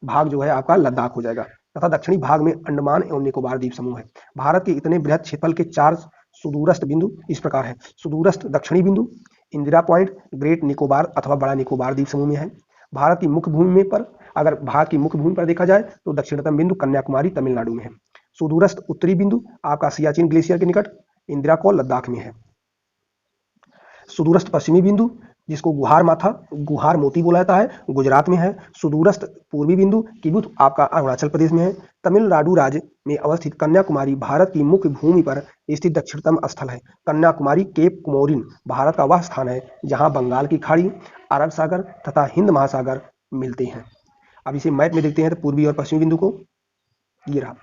भाग जो है आपका लद्दाख हो जाएगा तथा दक्षिणी भाग में अंडमान एवं निकोबार द्वीप समूह है। भारत के इतने बृहद क्षेत्रफल के 4 सुदूरस्थ बिंदु इस प्रकार है। सुदूरस्थ दक्षिणी बिंदु इंदिरा पॉइंट ग्रेट निकोबार अथवा बड़ा निकोबार द्वीप समूह में है। भारत की मुख्य भूमि पर देखा जाए तो दक्षिणतम बिंदु कन्याकुमारी तमिलनाडु में है। सुदूरस्थ उत्तरी बिंदु आपका सियाचिन ग्लेशियर के निकट इंदिरा कौल लद्दाख में है। सुदूरस्थ पश्चिमी बिंदु जिसको गुहार माथा, गुहार मोती बोला जाता है, गुजरात में है। सुदूरस्थ पूर्वी बिंदु किबुथ आपका अरुणाचल प्रदेश में है। तमिलनाडु राज्य में अवस्थित कन्याकुमारी भारत की मुख्य भूमि पर स्थित दक्षिणतम स्थल है। कन्याकुमारी केप कोमोरिन भारत का वह स्थान है जहां बंगाल की खाड़ी, अरब सागर तथा हिंद महासागर मिलते हैं। अब इसे मैप में देखते हैं तो पूर्वी और पश्चिमी बिंदु को, ये रहा।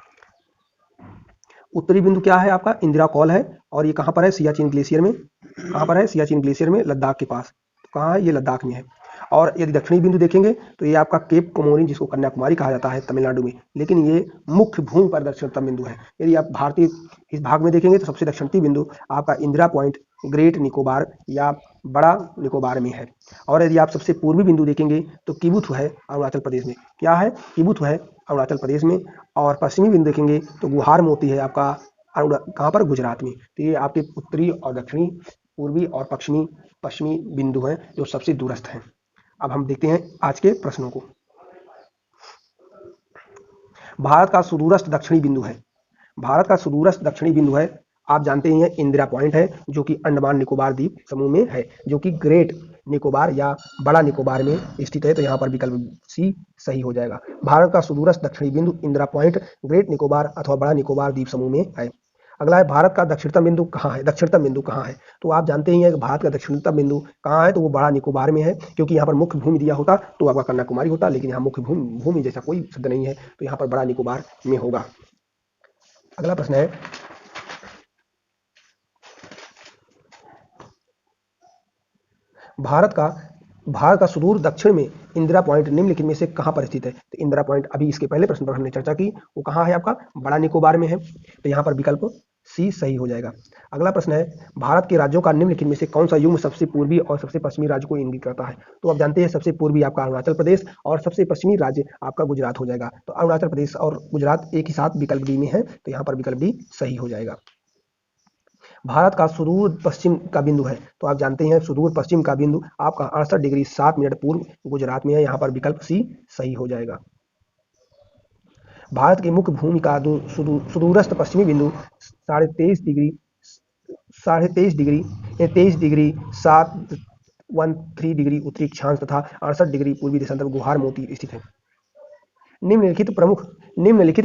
उत्तरी बिंदु क्या है आपका, इंदिरा कॉल है, और ये कहाँ पर है, सियाचिन ग्लेशियर में। कहाँ पर है, सियाचिन ग्लेशियर में, लद्दाख के पास। कहाँ है, ये लद्दाख में है। और यदि दक्षिणी बिंदु देखेंगे तो ये आपका केप कोमोरिन, जिसको कन्याकुमारी कहा जाता है, तमिलनाडु में, लेकिन ये मुख्य भूमि पर दक्षिणतम बिंदु है। यदि आप भारतीय इस भाग में देखेंगे तो सबसे दक्षिणी बिंदु आपका इंदिरा पॉइंट ग्रेट निकोबार या बड़ा निकोबार में है। और यदि आप सबसे पूर्वी बिंदु देखेंगे तो किबुथ है अरुणाचल प्रदेश में। क्या है, किबुथ है अरुणाचल प्रदेश में। और पश्चिमी बिंदु देखेंगे तो गुहार मोती है आपका कहाँ पर, गुजरात में। तो ये आपके उत्तरी और दक्षिणी, पूर्वी और पश्चिमी बिंदु हैं जो सबसे दूरस्थ हैं। अब हम देखते हैं आज के प्रश्नों को। भारत का सुदूरस्थ दक्षिणी बिंदु है, भारत का सुदूरस्थ दक्षिणी बिंदु है, आप जानते ही हैं, इंदिरा पॉइंट है, जो कि अंडमान निकोबार द्वीप समूह में है, जो कि ग्रेट निकोबार या बड़ा निकोबार में स्थित है। तो यहाँ पर विकल्प सी सही हो जाएगा। भारत का सुदूरस्थ दक्षिणी बिंदु इंदिरा पॉइंट, ग्रेट निकोबार अथवा बड़ा निकोबार द्वीप समूह में है। अगला है, भारत का दक्षिणतम बिंदु कहाँ है, दक्षिणतम बिंदु कहाँ है। तो आप जानते ही हैं कि भारत का दक्षिणतम बिंदु कहाँ है, तो वो बड़ा निकोबार में है, क्योंकि यहाँ पर मुख्य भूमि दिया होता तो आपका कन्याकुमारी होता, लेकिन यहाँ मुख्य भूमि जैसा कोई शब्द नहीं है, तो यहाँ पर बड़ा निकोबार में होगा। अगला प्रश्न है, भारत का सुदूर दक्षिण में इंदिरा पॉइंट निम्नलिखित में से कहां पर स्थित है। तो इंदिरा पॉइंट अभी इसके पहले प्रश्न पर हमने चर्चा की, वो कहां है आपका, बड़ा निकोबार में है। तो यहां पर विकल्प सी सही हो जाएगा। अगला प्रश्न है, भारत के राज्यों का निम्नलिखित में से कौन सा युग्म सबसे पूर्वी और सबसे पश्चिमी राज्य को इंगित करता है। तो आप जानते हैं सबसे पूर्वी आपका अरुणाचल प्रदेश और सबसे पश्चिमी राज्य आपका गुजरात हो जाएगा। तो अरुणाचल प्रदेश और गुजरात एक ही साथ विकल्प डी में है, तो यहाँ पर विकल्प डी सही हो जाएगा। भारत का सुदूर पश्चिम का बिंदु है, तो आप जानते हैं सुदूर पश्चिम का बिंदु आपका 68 डिग्री 7 मिनट पूर्व गुजरात में है, यहाँ पर विकल्प सी सही हो जाएगा। भारत की मुख्य भूमि का सुदूरस्थ पश्चिमी बिंदु 23.5 डिग्री 713 डिग्री उत्तरी अक्षांश तथा 68 डिग्री पूर्वी देशांतर गुहार मोती स्थित है। निम्नलिखित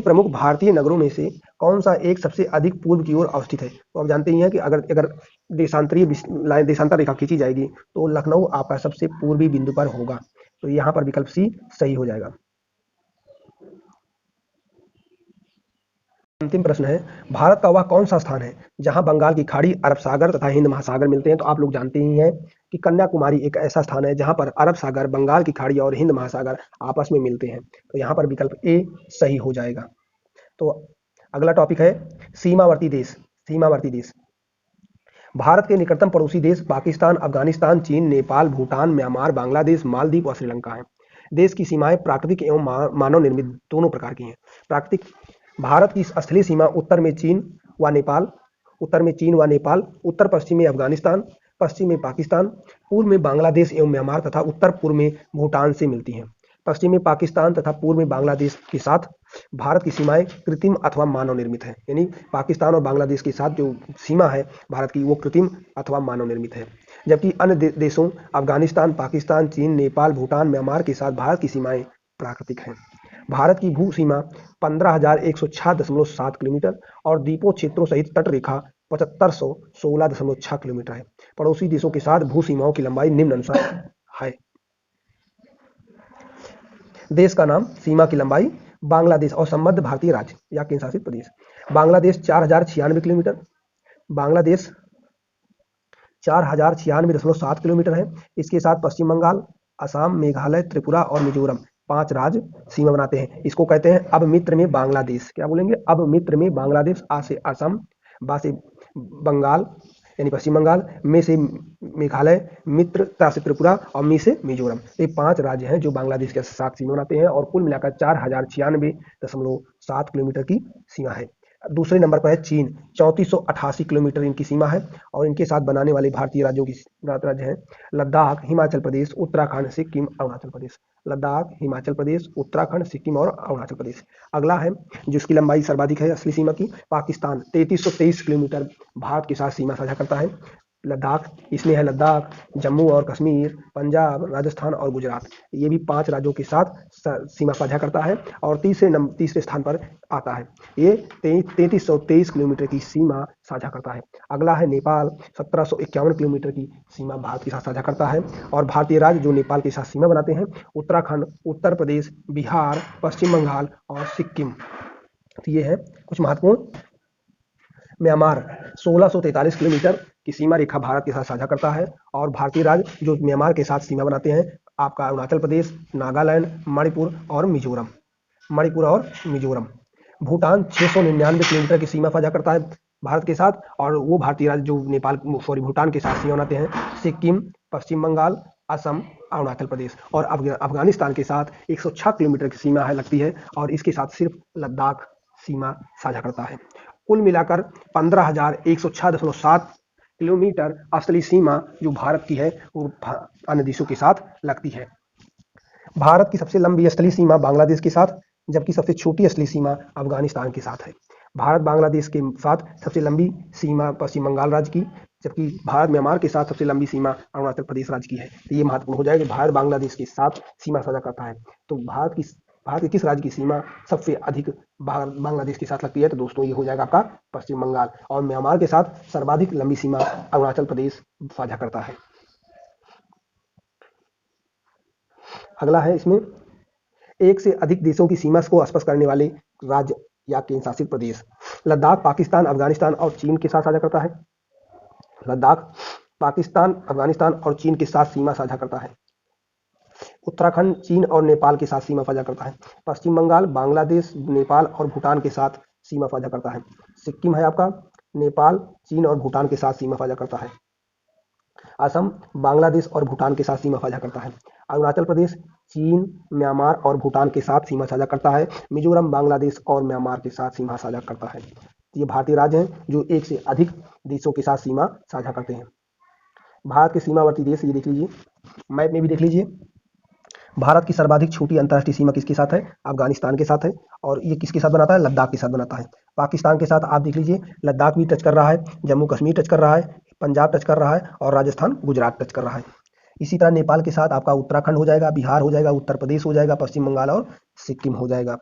प्रमुख भारतीय नगरों में से कौन सा एक सबसे अधिक पूर्व की ओर अवस्थित है। तो आप जानते ही हैं कि अगर देशांतर रेखा खींची जाएगी तो लखनऊ आपका सबसे पूर्वी बिंदु पर होगा। तो यहाँ पर विकल्प सी सही हो जाएगा। अंतिम प्रश्न है, भारत का वह कौन सा स्थान है जहां बंगाल की खाड़ी, अरब सागर तथा हिंद महासागर मिलते हैं। तो आप लोग जानते ही हैं कि कन्याकुमारी एक ऐसा स्थान है जहां पर अरब सागर, बंगाल की खाड़ी और हिंद महासागर आपस में मिलते हैं। तो यहाँ पर विकल्प ए सही हो जाएगा। तो अगला टॉपिक है सीमावर्ती देश। सीमावर्ती देश, भारत के निकटतम पड़ोसी देश पाकिस्तान, अफगानिस्तान, चीन, नेपाल, भूटान, म्यांमार, बांग्लादेश, मालदीव और श्रीलंका है। देश की सीमाएं प्राकृतिक एवं मानव निर्मित दोनों प्रकार की हैं। प्राकृतिक, भारत की स्थलीय सीमा उत्तर में चीन व नेपाल, उत्तर पश्चिम में अफगानिस्तान, पश्चिम में पाकिस्तान, पूर्व में बांग्लादेश एवं म्यांमार तथा उत्तर पूर्व में भूटान से मिलती हैं। पश्चिम में पाकिस्तान तथा पूर्व में बांग्लादेश के साथ भारत की सीमाएं कृत्रिम अथवा मानव निर्मित है। यानी पाकिस्तान और बांग्लादेश के साथ जो सीमा है भारत की, वो कृत्रिम अथवा मानव निर्मित है। जबकि अन्य देशों अफगानिस्तान, पाकिस्तान, चीन, नेपाल, भूटान, म्यांमार के साथ भारत की सीमाएं प्राकृतिक हैं। भारत की भू सीमा 15,106.7 किलोमीटर और द्वीपों क्षेत्रों सहित तट रेखा 7516.6 किलोमीटर है। पड़ोसी देशों के साथ भू सीमाओं की लंबाई निम्नानुसार है। देश का नाम, सीमा की लंबाई, बांग्लादेश और संबद्ध भारतीय राज्य या केंद्र शासित प्रदेश। बांग्लादेश 4096 किलोमीटर, बांग्लादेश 4096.7 किलोमीटर है। इसके साथ पश्चिम बंगाल, असम, मेघालय, त्रिपुरा और मिजोरम 5 राज्य सीमा बनाते हैं। इसको कहते हैं अब मित्र में बांग्लादेश। क्या बोलेंगे, अब मित्र में बांग्लादेश। आ से असम, बा से बंगाल यानी पश्चिम बंगाल, में से मेघालय, मित्र ता से त्रिपुरा और मी से मिजोरम। ये 5 राज्य हैं जो बांग्लादेश के साथ सीमा बनाते हैं और कुल मिलाकर 4096.7 किलोमीटर की सीमा है। दूसरे नंबर पर है चीन, 3488 किलोमीटर इनकी सीमा है और इनके साथ बनाने वाले भारतीय राज्यों की राज्य हैं लद्दाख, हिमाचल प्रदेश, उत्तराखंड, सिक्किम, अरुणाचल प्रदेश। लद्दाख, हिमाचल प्रदेश, उत्तराखंड, सिक्किम और अरुणाचल प्रदेश। अगला है जिसकी लंबाई सर्वाधिक है असली सीमा की, पाकिस्तान 3323 किलोमीटर भारत के साथ सीमा साझा करता है। लद्दाख, इसमें है लद्दाख, जम्मू और कश्मीर, पंजाब, राजस्थान और गुजरात। ये भी 5 राज्यों के साथ सीमा साझा करता है और तीसरे स्थान पर आता है। ये 3323 किलोमीटर की सीमा साझा करता है। अगला है नेपाल, 1751 किलोमीटर की सीमा भारत के साथ साझा करता है। और भारतीय राज्य जो नेपाल के साथ सीमा बनाते हैं, उत्तराखंड, उत्तर प्रदेश, बिहार, पश्चिम बंगाल और सिक्किम। तो ये है कुछ महत्वपूर्ण। म्यांमार 1643 किलोमीटर की सीमा रेखा भारत के साथ साझा करता है। और भारतीय राज्य जो म्यांमार के साथ सीमा बनाते हैं, आपका अरुणाचल प्रदेश, नागालैंड, मणिपुर और मिजोरम। भूटान 699 किलोमीटर की सीमा साझा करता है भारत के साथ, और वो भारतीय राज्य जो भूटान के साथ सीमा बनाते हैं, सिक्किम, पश्चिम बंगाल, असम, अरुणाचल प्रदेश। और अफगानिस्तान के साथ 106 किलोमीटर की सीमा लगती है, और इसके साथ सिर्फ लद्दाख सीमा साझा करता है। कुल मिलाकर 15,106.7 किलोमीटर असली सीमा जो भारत की है वो अन्य देशों के साथ लगती है। भारत की सबसे लंबी असली सीमा बांग्लादेश के साथ, जबकि सबसे छोटी असली सीमा अफगानिस्तान के साथ है। भारत बांग्लादेश के साथ सबसे लंबी सीमा पश्चिम बंगाल राज्य की, जबकि भारत म्यांमार के साथ सबसे लंबी सीमा अरुणाचल प्रदेश राज्य की है। तो ये महत्वपूर्ण हो जाएगा कि भारत बांग्लादेश के साथ सीमा साझा करता है। तो भारत के किस राज्य की सीमा सबसे अधिक बांग्लादेश के साथ लगती है? तो दोस्तों ये हो जाएगा आपका पश्चिम बंगाल। और म्यांमार के साथ सर्वाधिक लंबी सीमा अरुणाचल प्रदेश साझा करता है। अगला है इसमें एक से अधिक देशों की सीमा को स्पर्श करने वाले राज्य या केंद्र शासित प्रदेश। लद्दाख पाकिस्तान, अफगानिस्तान और चीन के साथ साझा करता है। लद्दाख पाकिस्तान, अफगानिस्तान और चीन के साथ सीमा साझा करता है। उत्तराखंड चीन और नेपाल के साथ सीमा साझा करता है। पश्चिम बंगाल बांग्लादेश, नेपाल और भूटान के साथ सीमा साझा करता है। सिक्किम है आपका नेपाल, चीन और भूटान के साथ सीमा साझा करता है। असम बांग्लादेश और भूटान के साथ सीमा साझा करता है। अरुणाचल प्रदेश चीन, म्यांमार और भूटान के साथ सीमा साझा करता है। मिजोरम बांग्लादेश और म्यांमार के साथ सीमा साझा करता है। ये भारतीय राज्य हैं जो एक से अधिक देशों के साथ सीमा साझा करते हैं। भारत के सीमावर्ती देश ये देख लीजिए, मैप में भी देख लीजिए। भारत की सर्वाधिक छोटी अंतर्राष्ट्रीय सीमा किसके साथ है? अफगानिस्तान के साथ है। और ये किसके साथ बनाता है? लद्दाख के साथ बनाता है। पाकिस्तान के साथ आप देख लीजिए, लद्दाख भी टच कर रहा है, जम्मू कश्मीर टच कर रहा है, पंजाब टच कर रहा है और राजस्थान गुजरात टच कर रहा है। इसी तरह नेपाल के साथ आपका उत्तराखंड हो जाएगा, बिहार हो जाएगा, उत्तर प्रदेश हो जाएगा, पश्चिम बंगाल और सिक्किम हो जाएगा।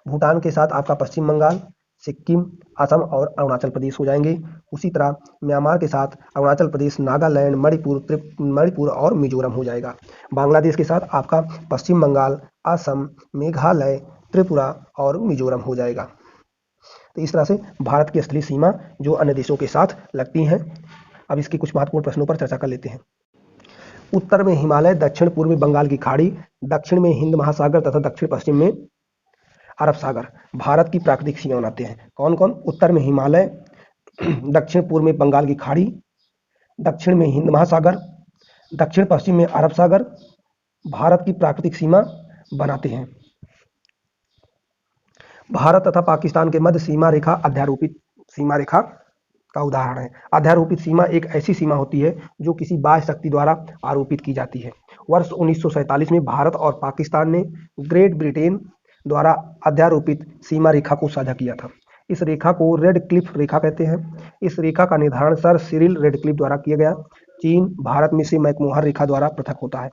भूटान के साथ आपका पश्चिम बंगाल, सिक्किम, असम और अरुणाचल प्रदेश हो जाएंगे। उसी तरह म्यांमार के साथ अरुणाचल प्रदेश, नागालैंड, मणिपुर और मिजोरम हो जाएगा। बांग्लादेश के साथ आपका पश्चिम बंगाल, असम, मेघालय, त्रिपुरा और मिजोरम हो जाएगा। तो इस तरह से भारत की असली सीमा जो अन्य देशों के साथ लगती हैं। अब इसके कुछ महत्वपूर्ण प्रश्नों पर चर्चा कर लेते हैं। उत्तर में हिमालय, दक्षिण पूर्व में बंगाल की खाड़ी, दक्षिण में हिंद महासागर तथा दक्षिण पश्चिम में अरब सागर भारत की प्राकृतिक सीमा बनाते हैं। कौन कौन? उत्तर में हिमालय, दक्षिण पूर्व में बंगाल की खाड़ी, दक्षिण में हिंद महासागर, दक्षिण पश्चिम में अरब सागर भारत की प्राकृतिक सीमा बनाते हैं। भारत तथा पाकिस्तान के मध्य सीमा रेखा अध्यारोपित सीमा रेखा का उदाहरण है। अध्यारोपित सीमा एक ऐसी सीमा होती है जो किसी बाह्य शक्ति द्वारा आरोपित की जाती है। वर्ष 1947 में भारत और पाकिस्तान ने ग्रेट ब्रिटेन द्वारा अध्यारोपित सीमा रेखा को साझा किया था। इस रेखा को रेड क्लिफ रेखा कहते हैं। इस रेखा का निर्धारण सर सिरिल रेडक्लिफ द्वारा किया गया। चीन भारत में से मैकमोहर रेखा द्वारा पृथक होता है।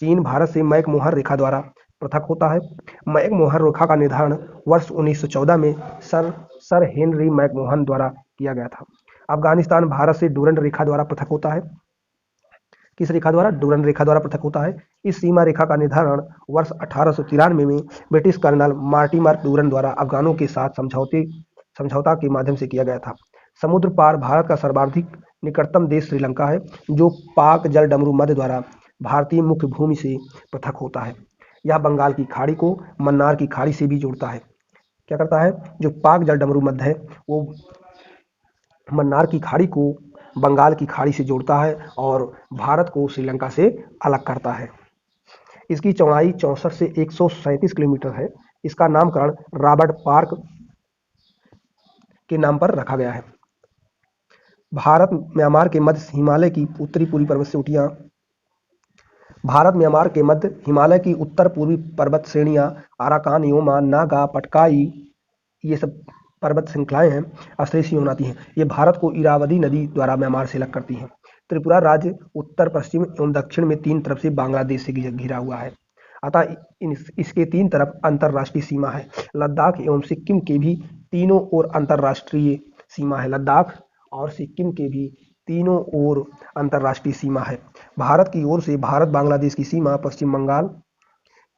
चीन भारत से मैकमोहर रेखा द्वारा पृथक होता है। मैकमोहर रेखा का निर्धारण वर्ष 1914 में सर हेनरी मैकमोहन द्वारा किया गया था। अफगानिस्तान भारत से डूरंड रेखा द्वारा पृथक होता है। किस रेखा द्वारा? डूरंड रेखा द्वारा पृथक होता है। इस सीमा रेखा का निर्धारण वर्ष 1893 में ब्रिटिश कर्नल मार्टिमर डूरंड द्वारा अफगानों के साथ समझौता के माध्यम से किया गया था। समुद्र पार भारत का सर्वाधिक निकटतम देश श्रीलंका है, जो पाक जल डमरू मध्य द्वारा भारतीय मुख्य भूमि से पृथक होता है। यह बंगाल की खाड़ी को मन्नार की खाड़ी से भी जोड़ता है। क्या करता है? जो पाक जल डमरू मध्य है वो मन्नार की खाड़ी को बंगाल की खाड़ी से जोड़ता है और भारत को श्रीलंका से अलग करता है। इसकी चौड़ाई 64 से 137 किलोमीटर है। इसका नामकरण रॉबर्ट पार्क के नाम पर रखा गया है। भारत म्यांमार के मध्य हिमालय की उत्तरी पूर्वी पर्वत चोटियां भारत म्यांमार के मध्य हिमालय की उत्तर पूर्वी पर्वत श्रेणियां अराकान, योमा, नागा, पटकाई ये सब पर्वत श्रृंखलाएं हैं, अस्थायी सीमा बनाती हैं। ये भारत को इरावदी नदी द्वारा म्यांमार से अलग करती हैं। त्रिपुरा राज्य उत्तर, पश्चिम एवं दक्षिण में 3 तरफ से बांग्लादेश से घिरा हुआ है, अतः इसके 3 तरफ अंतर्राष्ट्रीय सीमा है। लद्दाख एवं सिक्किम के भी तीनों ओर अंतर्राष्ट्रीय सीमा है। लद्दाख और सिक्किम के भी तीनों ओर अंतर्राष्ट्रीय सीमा है। भारत की ओर से भारत बांग्लादेश की सीमा पश्चिम बंगाल,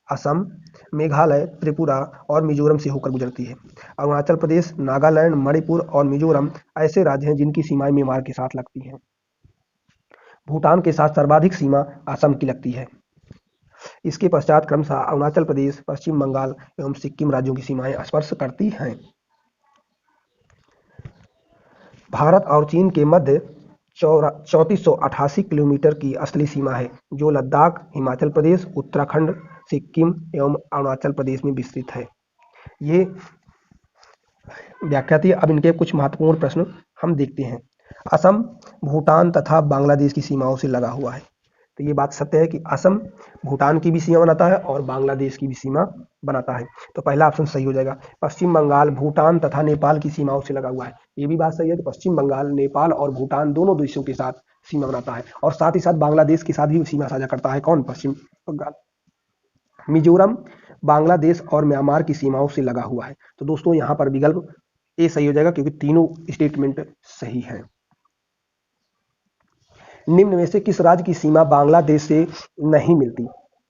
असम, मेघालय, त्रिपुरा और मिजोरम से होकर गुजरती है। अरुणाचल प्रदेश, नागालैंड, मणिपुर और मिजोरम ऐसे राज्य हैं जिनकी सीमाएं म्यांमार के साथ लगती हैं। भूटान के साथ सर्वाधिक सीमा असम की लगती है। इसके पश्चात क्रमशः अरुणाचल प्रदेश, पश्चिम बंगाल एवं सिक्किम राज्यों की सीमाएं स्पर्श करती हैं। भारत और चीन के मध्य 3488 किलोमीटर की असली सीमा है, जो लद्दाख, हिमाचल प्रदेश, उत्तराखंड, सिक्किम एवं अरुणाचल प्रदेश में विस्तृत है। ये व्याख्या थी। अब इनके कुछ महत्वपूर्ण प्रश्न हम देखते हैं। असम भूटान तथा बांग्लादेश की सीमाओं से लगा हुआ है, तो ये बात सत्य है कि असम भूटान की भी सीमा बनाता है और बांग्लादेश की भी सीमा बनाता है, तो पहला ऑप्शन सही हो जाएगा। पश्चिम बंगाल भूटान तथा नेपाल की सीमाओं से लगा हुआ है, ये भी बात सही है कि पश्चिम बंगाल नेपाल और भूटान दोनों देशों के साथ सीमा बनाता है और साथ ही साथ बांग्लादेश के साथ भी सीमा साझा करता है। कौन? पश्चिम बंगाल। मिजोरम बांग्लादेश और म्यांमार की सीमाओं से लगा हुआ है, तो दोस्तों यहाँ पर विकल्प ए सही हो जाएगा क्योंकि तीनों स्टेटमेंट सही है। निम्न में से किस राज्य की सीमा बांग्लादेश से नहीं मिलती?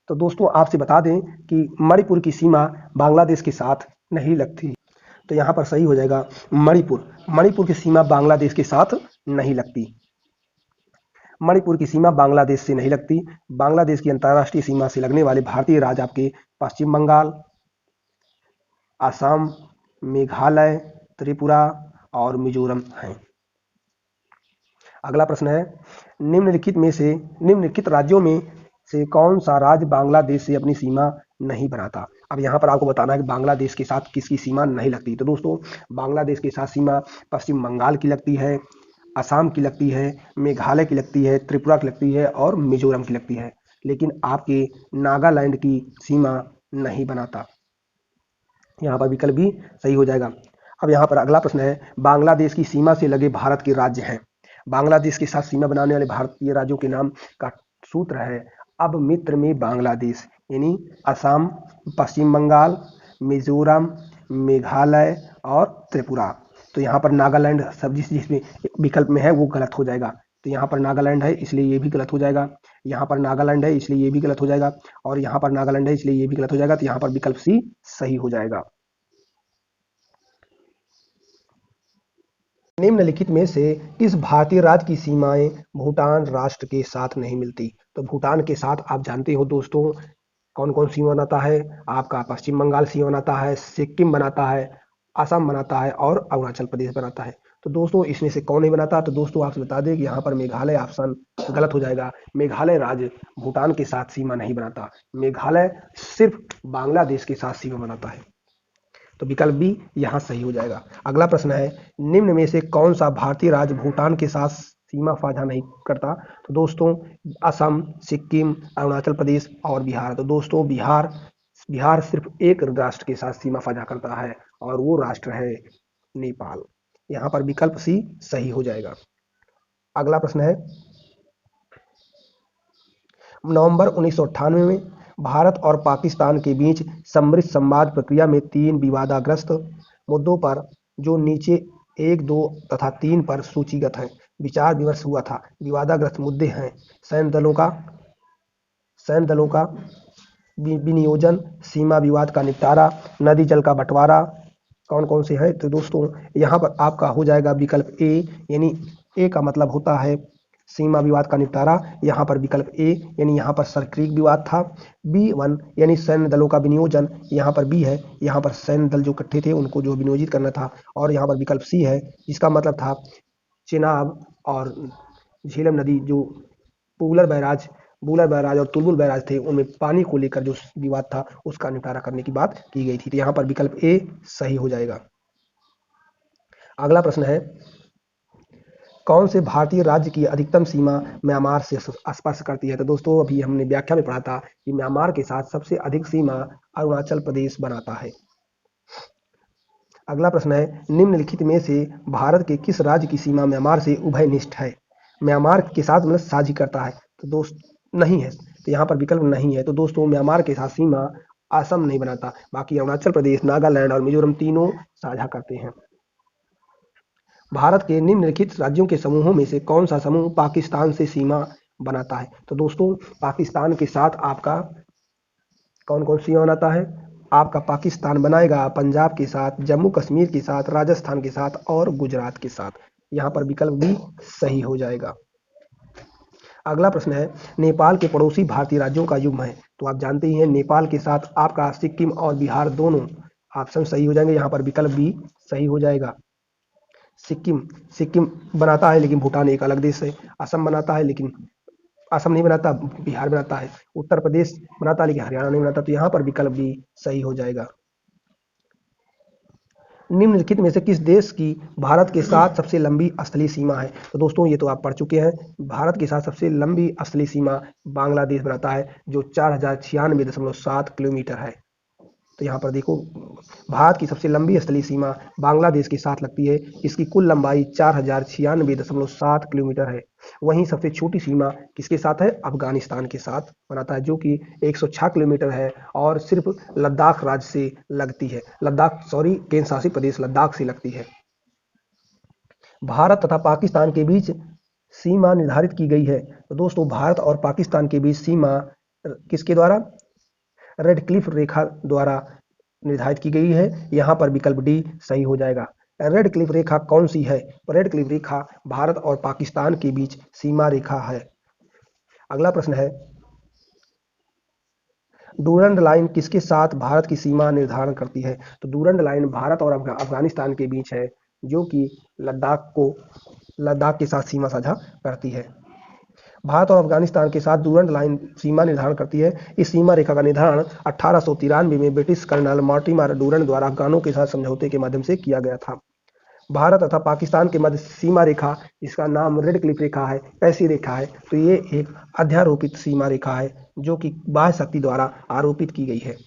तो दोस्तों आपसे बता दें कि मणिपुर की सीमा बांग्लादेश के साथ नहीं लगती, तो यहाँ पर सही हो जाएगा मणिपुर। मणिपुर की सीमा बांग्लादेश के साथ नहीं लगती। मणिपुर की सीमा बांग्लादेश से नहीं लगती। बांग्लादेश की अंतर्राष्ट्रीय सीमा से लगने वाले भारतीय राज्य आपके पश्चिम बंगाल, असम, मेघालय, त्रिपुरा और मिजोरम हैं। अगला प्रश्न है, निम्नलिखित राज्यों में से कौन सा राज्य बांग्लादेश से अपनी सीमा नहीं बनाता? अब यहाँ पर आपको बताना है कि बांग्लादेश के साथ किसकी सीमा नहीं लगती। तो दोस्तों बांग्लादेश के साथ सीमा पश्चिम बंगाल की लगती है, असम की लगती है, मेघालय की लगती है, त्रिपुरा की लगती है और मिजोरम की लगती है, लेकिन आपके नागालैंड की सीमा नहीं बनाता। यहाँ पर विकल्प भी सही हो जाएगा। अब यहाँ पर अगला प्रश्न है, बांग्लादेश की सीमा से लगे भारत के राज्य हैं। बांग्लादेश के साथ सीमा बनाने वाले भारतीय राज्यों के नाम का सूत्र है अब मित्र में बांग्लादेश, यानी असम, पश्चिम बंगाल, मिजोरम, मेघालय और त्रिपुरा। तो यहाँ पर नागालैंड सब जिसमें विकल्प में है वो गलत हो जाएगा, तो यहाँ पर नागालैंड है इसलिए ये भी गलत हो जाएगा, यहाँ पर नागालैंड है इसलिए ये भी गलत हो जाएगा और यहाँ पर नागालैंड है इसलिए ये भी गलत हो जाएगा, तो यहाँ पर विकल्प सी सही हो जाएगा। निम्नलिखित में से इस भारतीय राज्य की सीमाएं भूटान राष्ट्र के साथ नहीं मिलती? तो भूटान के साथ आप जानते हो दोस्तों कौन कौन सीमा बनाता है, आपका पश्चिम बंगाल सीमा बनाता है, सिक्किम बनाता है, असम बनाता है और अरुणाचल प्रदेश बनाता है। तो दोस्तों इसमें से कौन नहीं बनाता? तो दोस्तों आपसे बता दें कि यहाँ पर मेघालय ऑप्शन गलत हो जाएगा। मेघालय राज्य भूटान के साथ सीमा नहीं बनाता, मेघालय सिर्फ बांग्लादेश के साथ सीमा बनाता है, तो विकल्प बी यहाँ सही हो जाएगा। अगला प्रश्न है, निम्न में से कौन सा भारतीय राज्य भूटान के साथ सीमा साझा नहीं करता? तो दोस्तों असम, सिक्किम, अरुणाचल प्रदेश और बिहार। तो दोस्तों बिहार सिर्फ एक राष्ट्र के साथ सीमा साझा करता है और वो राष्ट्र है नेपाल। यहाँ पर विकल्प सी सही हो जाएगा। अगला प्रश्न है, नवंबर 1998 में भारत और पाकिस्तान के बीच समृद्ध संवाद प्रक्रिया में 3 विवादाग्रस्त मुद्दों पर जो नीचे 1, 2 तथा 3 पर सूचीगत हैं विचार विमर्श हुआ था। विवादाग्रस्त मुद्दे हैं सैन्य दलों का विनियोजन, सीमा विवाद का निपटारा, नदी जल का बंटवारा। कौन कौन से हैं? तो दोस्तों यहाँ पर आपका हो जाएगा विकल्प ए, यानी ए का मतलब होता है सीमा विवाद का निपटारा। यहाँ पर विकल्प ए यानी यहाँ पर सरक्रीक विवाद था। B1 यानी सैन्य दलों का विनियोजन, यहाँ पर बी है, यहाँ पर सैन्य दल जो इकट्ठे थे उनको जो विनियोजित करना था। और यहाँ पर विकल्प सी है, जिसका मतलब था चेनाब और झेलम नदी जो बुलर बैराज और तुलबुल बैराज थे उनमें पानी को लेकर जो विवाद था उसका निपटारा करने की बात की गई थी। तो यहाँ पर विकल्प ए सही हो जाएगा। अगला प्रश्न है, कौन से भारतीय राज्य की अधिकतम सीमा म्यांमार से स्पर्श करती है? तो दोस्तों अभी हमने व्याख्या में पढ़ा था कि म्यांमार के साथ सबसे अधिक सीमा अरुणाचल प्रदेश बनाता है। अगला प्रश्न है, निम्नलिखित में से भारत के किस राज्य की सीमा म्यांमार से उभयनिष्ठ है? म्यांमार के साथ मतलब साझी करता है, तो दोस्त नहीं है, तो यहाँ पर विकल्प नहीं है। तो दोस्तों म्यांमार के साथ सीमा असम नहीं बनाता, बाकी अरुणाचल प्रदेश, नागालैंड और मिजोरम तीनों साझा करते हैं। भारत के निम्नलिखित राज्यों के समूहों में से कौन सा समूह पाकिस्तान से सीमा बनाता है? तो दोस्तों पाकिस्तान के साथ आपका कौन कौन सीमा बनाता है? आपका पाकिस्तान बनाएगा पंजाब के साथ, जम्मू कश्मीर के साथ, राजस्थान के साथ और गुजरात के साथ। यहाँ पर विकल्प भी सही हो जाएगा। अगला प्रश्न है, नेपाल के पड़ोसी भारतीय राज्यों का युग्म है। तो आप जानते ही हैं नेपाल के साथ आपका सिक्किम और बिहार दोनों ऑप्शन सही हो जाएंगे। यहाँ पर विकल्प भी सही हो जाएगा। सिक्किम सिक्किम बनाता है लेकिन भूटान एक अलग देश है। असम बनाता है लेकिन असम नहीं बनाता, बिहार बनाता है। उत्तर प्रदेश बनाता है लेकिन हरियाणा नहीं बनाता। तो यहाँ पर विकल्प भी सही हो जाएगा। निम्नलिखित में से किस देश की भारत के साथ सबसे लंबी स्थलीय सीमा है? तो दोस्तों ये तो आप पढ़ चुके हैं। भारत के साथ सबसे लंबी स्थलीय सीमा बांग्लादेश बनाता है, जो 4096.7 किलोमीटर है। तो यहाँ पर देखो, भारत की सबसे लंबी स्थलीय सीमा बांग्लादेश के साथ लगती है। इसकी कुल लंबाई 4096.7 किलोमीटर है। वहीं सबसे छोटी सीमा किसके साथ है? अफगानिस्तान के साथ बनाता है, जो कि 106 किलोमीटर है और सिर्फ लद्दाख राज्य से लगती है। केंद्र शासित प्रदेश लद्दाख से लगती है। भारत तथा पाकिस्तान के बीच सीमा निर्धारित की गई है। तो दोस्तों भारत और पाकिस्तान के बीच सीमा किसके द्वारा? रेड क्लिफ रेखा द्वारा निर्धारित की गई है। यहाँ पर विकल्प डी सही हो जाएगा। रेड क्लिफ रेखा कौन सी है? रेड क्लिफ रेखा भारत और पाकिस्तान के बीच सीमा रेखा है। अगला प्रश्न है, डूरंड लाइन किसके साथ भारत की सीमा निर्धारण करती है? तो डूरंड लाइन भारत और अफगानिस्तान के बीच है, जो कि लद्दाख के साथ सीमा साझा करती है। भारत और अफगानिस्तान के साथ डूरंड लाइन सीमा निर्धारण करती है। इस सीमा रेखा का निर्धारण 1893 में ब्रिटिश कर्नल मॉर्टिमर डूरंड द्वारा अफगानों के साथ समझौते के माध्यम से किया गया था। भारत तथा पाकिस्तान के मध्य सीमा रेखा, इसका नाम रेड क्लिफ रेखा है। कैसी रेखा है? तो ये एक अध्यारोपित सीमा रेखा है, जो कि बाह्य शक्ति द्वारा आरोपित की गई है।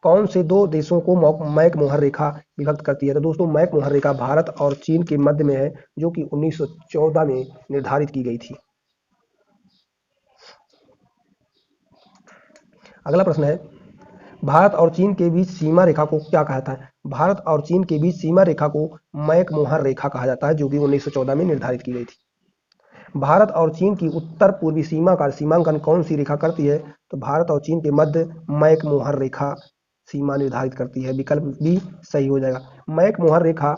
कौन से दो देशों को मैकमोहन रेखा विभक्त करती है? तो दोस्तों मैकमोहन रेखा भारत और चीन के मध्य में है, जो कि 1914 में निर्धारित की गई थी। अगला प्रश्न है, भारत और चीन के बीच सीमा रेखा को क्या कहा जाता है? भारत और चीन के बीच सीमा रेखा को मैकमोहन रेखा कहा जाता है, जो कि 1914 में निर्धारित की गई थी। भारत और चीन की उत्तर पूर्वी सीमा का सीमांकन कौन सी रेखा करती है? तो भारत और चीन के मध्य मैकमोहन रेखा सीमा निर्धारित करती है। विकल्प भी सही हो जाएगा। मैकमोहन रेखा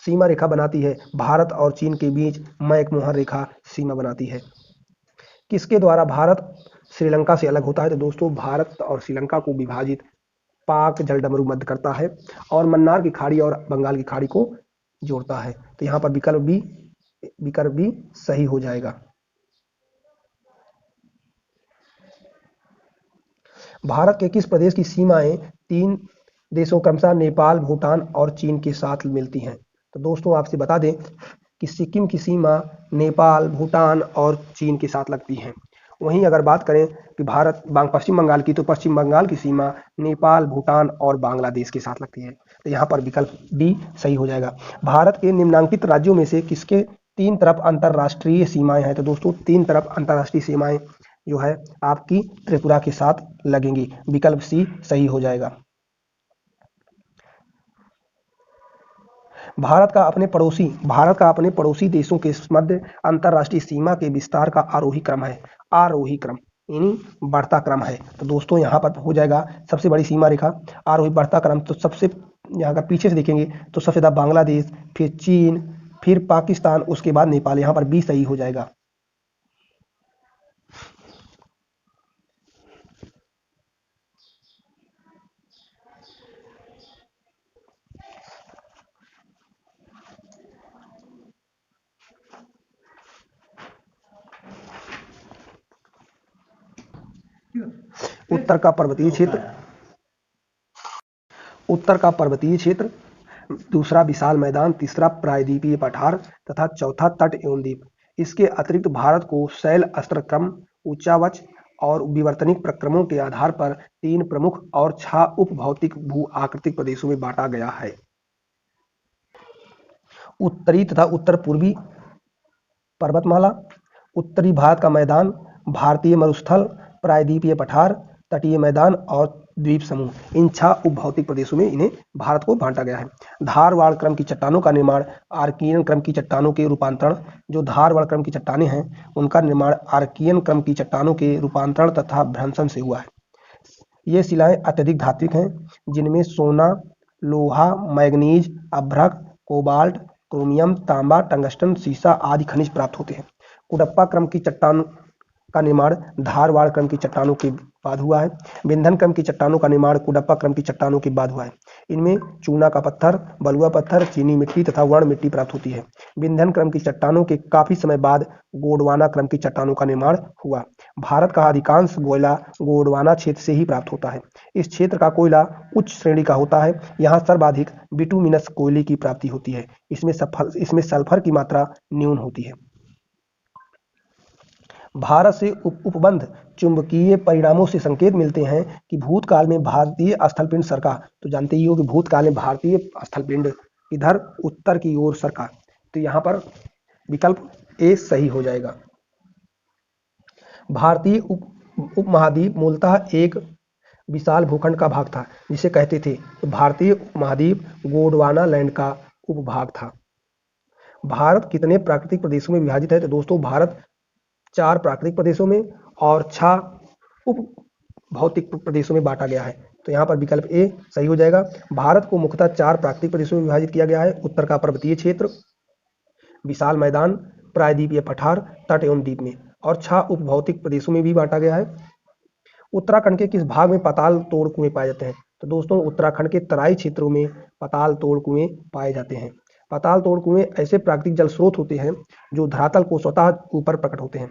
सीमा रेखा बनाती है, भारत और चीन के बीच मैकमोहन रेखा सीमा बनाती है। किसके द्वारा भारत श्रीलंका से अलग होता है? तो दोस्तों भारत और श्रीलंका को विभाजित पाक जलडमरू मध्य करता है और मन्नार की खाड़ी और बंगाल की खाड़ी को जोड़ता है। तो यहाँ पर विकल्प भी सही हो जाएगा। भारत के किस प्रदेश की सीमाएं तीन देशों क्रमशः नेपाल, भूटान और चीन के साथ मिलती हैं? तो दोस्तों आपसे बता दें कि सिक्किम की सीमा नेपाल, भूटान और चीन के साथ लगती है। वहीं अगर बात करें कि पश्चिम बंगाल की, तो पश्चिम बंगाल की सीमा नेपाल, भूटान और बांग्लादेश के साथ लगती है। तो यहाँ पर विकल्प डी सही हो जाएगा। भारत के निम्नांकित राज्यों में से किसके तीन तरफ अंतर्राष्ट्रीय सीमाएं हैं? तो दोस्तों तीन तरफ अंतर्राष्ट्रीय सीमाएं जो है आपकी त्रिपुरा के साथ लगेंगी। विकल्प सी सही हो जाएगा। भारत का अपने पड़ोसी देशों के मध्य अंतर्राष्ट्रीय सीमा के विस्तार का आरोही क्रम है। आरोही क्रम यानी बढ़ता क्रम है। तो दोस्तों यहाँ पर हो जाएगा सबसे बड़ी सीमा रेखा आरोही बढ़ता क्रम। तो सबसे यहाँ का पीछे से देखेंगे तो सबसे ज़्यादा बांग्लादेश, फिर चीन, फिर पाकिस्तान, उसके बाद नेपाल। यहाँ पर बी सही हो जाएगा। उत्तर का पर्वतीय क्षेत्र, दूसरा विशाल मैदान, तीसरा प्रायद्वीपीय पठार तथा चौथा तट एवं द्वीप। इसके अतिरिक्त भारत को शैल अस्त्र क्रम, उच्चावच और विवर्तनिक प्रक्रमों के आधार पर 3 प्रमुख और 6 उपभौतिक भू आकृतिक प्रदेशों में बांटा गया है। उत्तरी तथा उत्तर पूर्वी पर्वतमाला, उत्तरी भारत का मैदान, भारतीय मरुस्थल, प्रायद्वीपीय पठार, तटीय मैदान और द्वीप समूह, इन 6 उपभौतिक प्रदेशों में इन्हें भारत को बांटा गया है। धारवाड़ क्रम की चट्टानों का निर्माण आर्कियन क्रम की चट्टानों के रूपांतरण, जो धारवाड़ क्रम की चट्टानें हैं उनका निर्माण आर्कियन क्रम की चट्टानों के रूपांतरण तथा भ्रंशन से हुआ है। ये शिलाएं अत्यधिक धात्विक हैं, जिनमें सोना, लोहा, मैग्नीज, अभ्रक, कोबाल्ट, क्रोमियम, तांबा, टंगस्टन, सीसा आदि खनिज प्राप्त होते हैं। कुडप्पा क्रम की चट्टान का निर्माण धारवाड़ क्रम की चट्टानों के बाद हुआ है। विंध्यन क्रम की चट्टानों का निर्माण कुडप्पा क्रम की चट्टानों के बाद हुआ है। इनमें चूना का पत्थर, बलुआ पत्थर, चीनी मिट्टी तथा वर्ण मिट्टी प्राप्त होती है। विंध्यन क्रम की चट्टानों के काफी समय बाद गोंडवाना क्रम की चट्टानों का निर्माण हुआ। भारत का अधिकांश कोयला गोंडवाना क्षेत्र से ही प्राप्त होता है। इस क्षेत्र का कोयला उच्च श्रेणी का होता है। यहाँ सर्वाधिक बिटुमिनस कोयले की प्राप्ति होती है। इसमें सल्फर की मात्रा न्यून होती है। भारत से उपबंध चुंबकीय परिणामों से संकेत मिलते हैं कि भूतकाल में भारतीय स्थलपिंड सरका। तो जानते ही हो कि भूतकाल में भारतीय स्थलपिंड इधर उत्तर की ओर सरका। तो यहाँ पर विकल्प ए सही हो जाएगा। भारतीय उपमहाद्वीप मूलतः एक विशाल भूखंड का भाग था, जिसे कहते थे। तो भारतीय उपमहाद्वीप गोंडवाना लैंड का उपभाग था। भारत कितने प्राकृतिक प्रदेशों में विभाजित है? तो दोस्तों भारत 4 प्राकृतिक प्रदेशों में और 6 उप भौतिक प्रदेशों में बांटा गया है। तो यहाँ पर विकल्प ए सही हो जाएगा। भारत को मुख्यतः 4 प्राकृतिक प्रदेशों में विभाजित किया गया है। उत्तर का पर्वतीय क्षेत्र, विशाल मैदान, प्रायद्वीपीय पठार, तट एवं द्वीप में, और 6 उपभौतिक प्रदेशों में भी बांटा गया है। उत्तराखंड के किस भाग में पाताल तोड़ कुएं पाए जाते हैं? तो दोस्तों उत्तराखंड के तराई क्षेत्रों में पाताल तोड़ कुएं पाए जाते हैं। पाताल तोड़ कुएं ऐसे प्राकृतिक जल स्रोत होते हैं जो धरातल को स्वतः ऊपर प्रकट होते हैं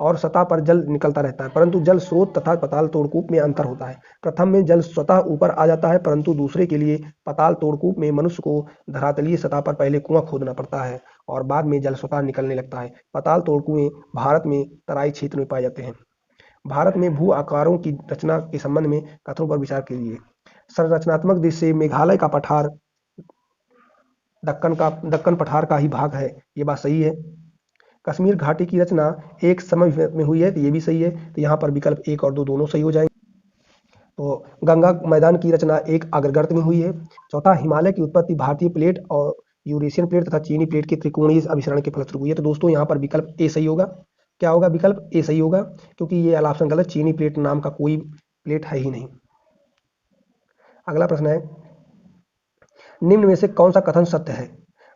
और सतह पर जल निकलता रहता है, परंतु जल स्रोत तथा पाताल तोड़कूप में अंतर होता है। प्रथम में जल स्वतः ऊपर आ जाता है, परंतु दूसरे के लिए पाताल तोड़कूप में मनुष्य को धरातलीय सतह पर पहले कुआं खोदना पड़ता है और बाद में जल स्वतः निकलने लगता है। पाताल तोड़कुएं भारत में तराई क्षेत्र में पाए जाते हैं। भारत में भू आकारों की रचना के संबंध में कथनों पर विचार कीजिए। संरचनात्मक दृष्टि से मेघालय का पठार दक्कन पठार का ही भाग है, ये बात सही है। कश्मीर घाटी की रचना एक समय में हुई है, तो ये भी सही है। तो यहाँ पर विकल्प 1 और 2 दोनों सही हो जाएंगे। तो गंगा मैदान की रचना एक अग्रगर्त में हुई है। चौथा, हिमालय की उत्पत्ति भारतीय प्लेट और यूरेशियन प्लेट तथा चीनी प्लेट के त्रिकोणीय अभिसरण के फलस्वरूप हुई है। तो दोस्तों यहाँ पर विकल्प ए सही होगा। क्या होगा? विकल्प ए सही होगा, क्योंकि ये ऑप्शन गलत, चीनी प्लेट नाम का कोई प्लेट है ही नहीं। अगला प्रश्न है, निम्न में से कौन सा कथन सत्य है?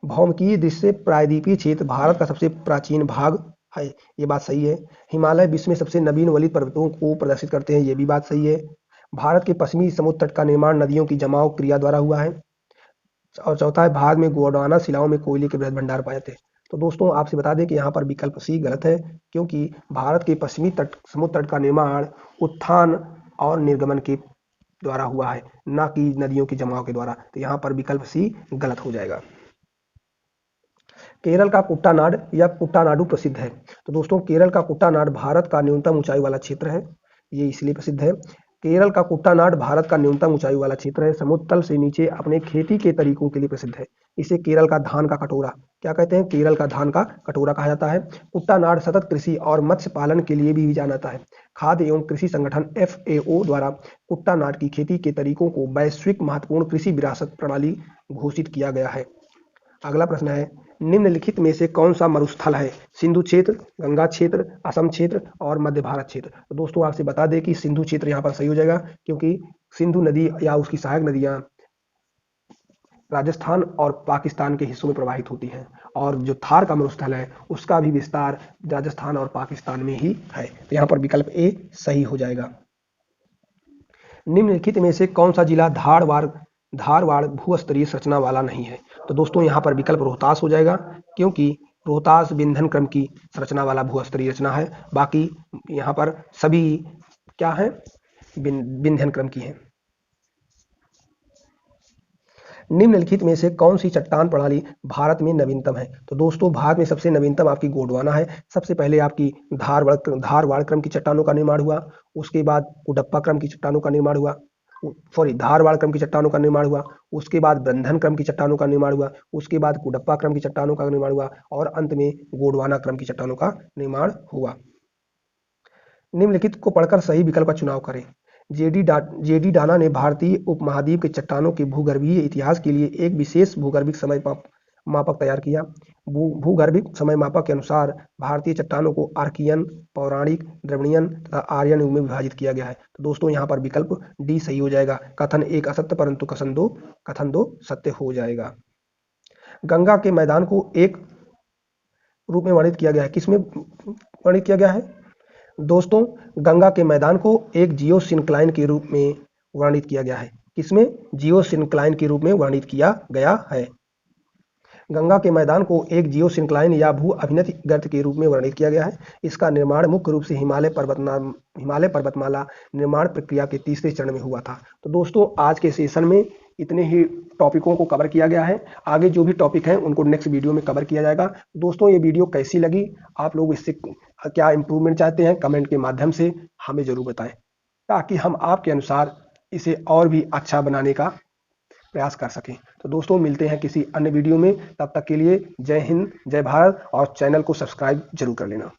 भौमिकीय दृष्टि से प्रायद्वीपीय क्षेत्र भारत का सबसे प्राचीन भाग है, ये बात सही है। हिमालय विश्व में सबसे नवीन वलित पर्वतों को प्रदर्शित करते हैं, ये भी बात सही है। भारत के पश्चिमी समुद्र तट का निर्माण नदियों की जमाव क्रिया द्वारा हुआ है। और चौथा है, भारत में गोंडवाना शिलाओं में कोयले के बृहद भंडार पाए जाते हैं। तो दोस्तों आपसे बता दें कि यहाँ पर विकल्प सी गलत है, क्योंकि भारत के पश्चिमी समुद्र तट का निर्माण उत्थान और निर्गमन के द्वारा हुआ है, न कि नदियों के जमाव के द्वारा। तो यहाँ पर विकल्प सी गलत हो जाएगा। केरल का कुट्टानाड या कुट्टानाडु प्रसिद्ध है। तो दोस्तों केरल का कुट्टानाड भारत का न्यूनतम ऊंचाई वाला क्षेत्र है, ये इसलिए प्रसिद्ध है। केरल का कुट्टानाड भारत का न्यूनतम ऊंचाई वाला क्षेत्र है, समुद्र तल से नीचे अपने खेती के तरीकों के लिए प्रसिद्ध है। इसे केरल का धान का कटोरा क्या कहते हैं? केरल का धान का कटोरा कहा जाता है। कुट्टानाड सतत कृषि और मत्स्य पालन के लिए भी जाना जाता है। खाद्य एवं कृषि संगठन FAO द्वारा कुट्टानाड की खेती के तरीकों को वैश्विक महत्वपूर्ण कृषि विरासत प्रणाली घोषित किया गया है। अगला प्रश्न है, निम्नलिखित में से कौन सा मरुस्थल है? सिंधु क्षेत्र, गंगा क्षेत्र, असम क्षेत्र और मध्य भारत क्षेत्र। तो दोस्तों आपसे बता दें कि सिंधु क्षेत्र यहाँ पर सही हो जाएगा, क्योंकि सिंधु नदी या उसकी सहायक नदियाँ राजस्थान और पाकिस्तान के हिस्सों में प्रवाहित होती हैं, और जो थार का मरुस्थल है उसका भी विस्तार राजस्थान और पाकिस्तान में ही है। तो यहाँ पर विकल्प ए सही हो जाएगा। निम्नलिखित में से कौन सा जिला धारवाड़ भूस्तरीय संरचना वाला नहीं है? तो दोस्तों यहाँ पर विकल्प रोहतास हो जाएगा, क्योंकि रोहतास विंध्यन क्रम की संरचना वाला भूस्तरीय रचना है। बाकी यहाँ पर सभी क्या है? विंध्यन क्रम की है। निम्नलिखित में से कौन सी चट्टान प्रणाली भारत में नवीनतम है? तो दोस्तों भारत में सबसे नवीनतम आपकी गोंडवाना है। सबसे पहले आपकी धारवाड़ क्रम की चट्टानों का निर्माण हुआ, उसके बाद कुडप्पा क्रम की चट्टानों का निर्माण हुआ, धारवाड़ क्रम की चट्टानों का निर्माण हुआ, उसके बाद बंधन क्रम की चट्टानों का निर्माण हुआ, उसके बाद कुडप्पा क्रम की चट्टानों का निर्माण हुआ और अंत में गोंडवाना क्रम की चट्टानों का निर्माण हुआ। निम्नलिखित को पढ़कर सही विकल्प का चुनाव करें। जेडी डाना ने भारतीय उपमहाद्वीप के चट्टानों के भूगर्भीय इतिहास के लिए एक विशेष भूगर्भिक समय मापक तैयार किया। भूगर्भिक समय मापक के अनुसार भारतीय चट्टानों को आर्कियन, पौराणिक, द्रविड़ियन तथा आर्यन युग में विभाजित किया गया है। तो दोस्तों यहाँ पर विकल्प डी सही हो जाएगा। कथन 1 असत्य परंतु कथन 2 सत्य हो जाएगा। गंगा के मैदान को एक रूप में वर्णित किया गया है। किसमें वर्णित किया गया है? दोस्तों गंगा के मैदान को एक जियोसिंक्लाइन के रूप में वर्णित किया गया है। किसमें? जियोसिंक्लाइन के रूप में वर्णित किया गया है। गंगा के मैदान को एक जियोसिंक्लाइन या भू अभिनति गर्त के रूप में वर्णित किया गया है। इसका निर्माण मुख्य रूप से हिमालय पर्वतमाला निर्माण प्रक्रिया के तीसरे चरण में हुआ था। तो दोस्तों आज के सेशन में इतने ही टॉपिकों को कवर किया गया है। आगे जो भी टॉपिक हैं उनको नेक्स्ट वीडियो में कवर किया जाएगा। दोस्तों ये वीडियो कैसी लगी, आप लोग इससे क्या इंप्रूवमेंट चाहते हैं, कमेंट के माध्यम से हमें जरूर बताएं, ताकि हम आपके अनुसार इसे और भी अच्छा बनाने का प्रयास कर सकें। तो दोस्तों मिलते हैं किसी अन्य वीडियो में, तब तक के लिए जय हिंद, जय भारत और चैनल को सब्सक्राइब जरूर कर लेना।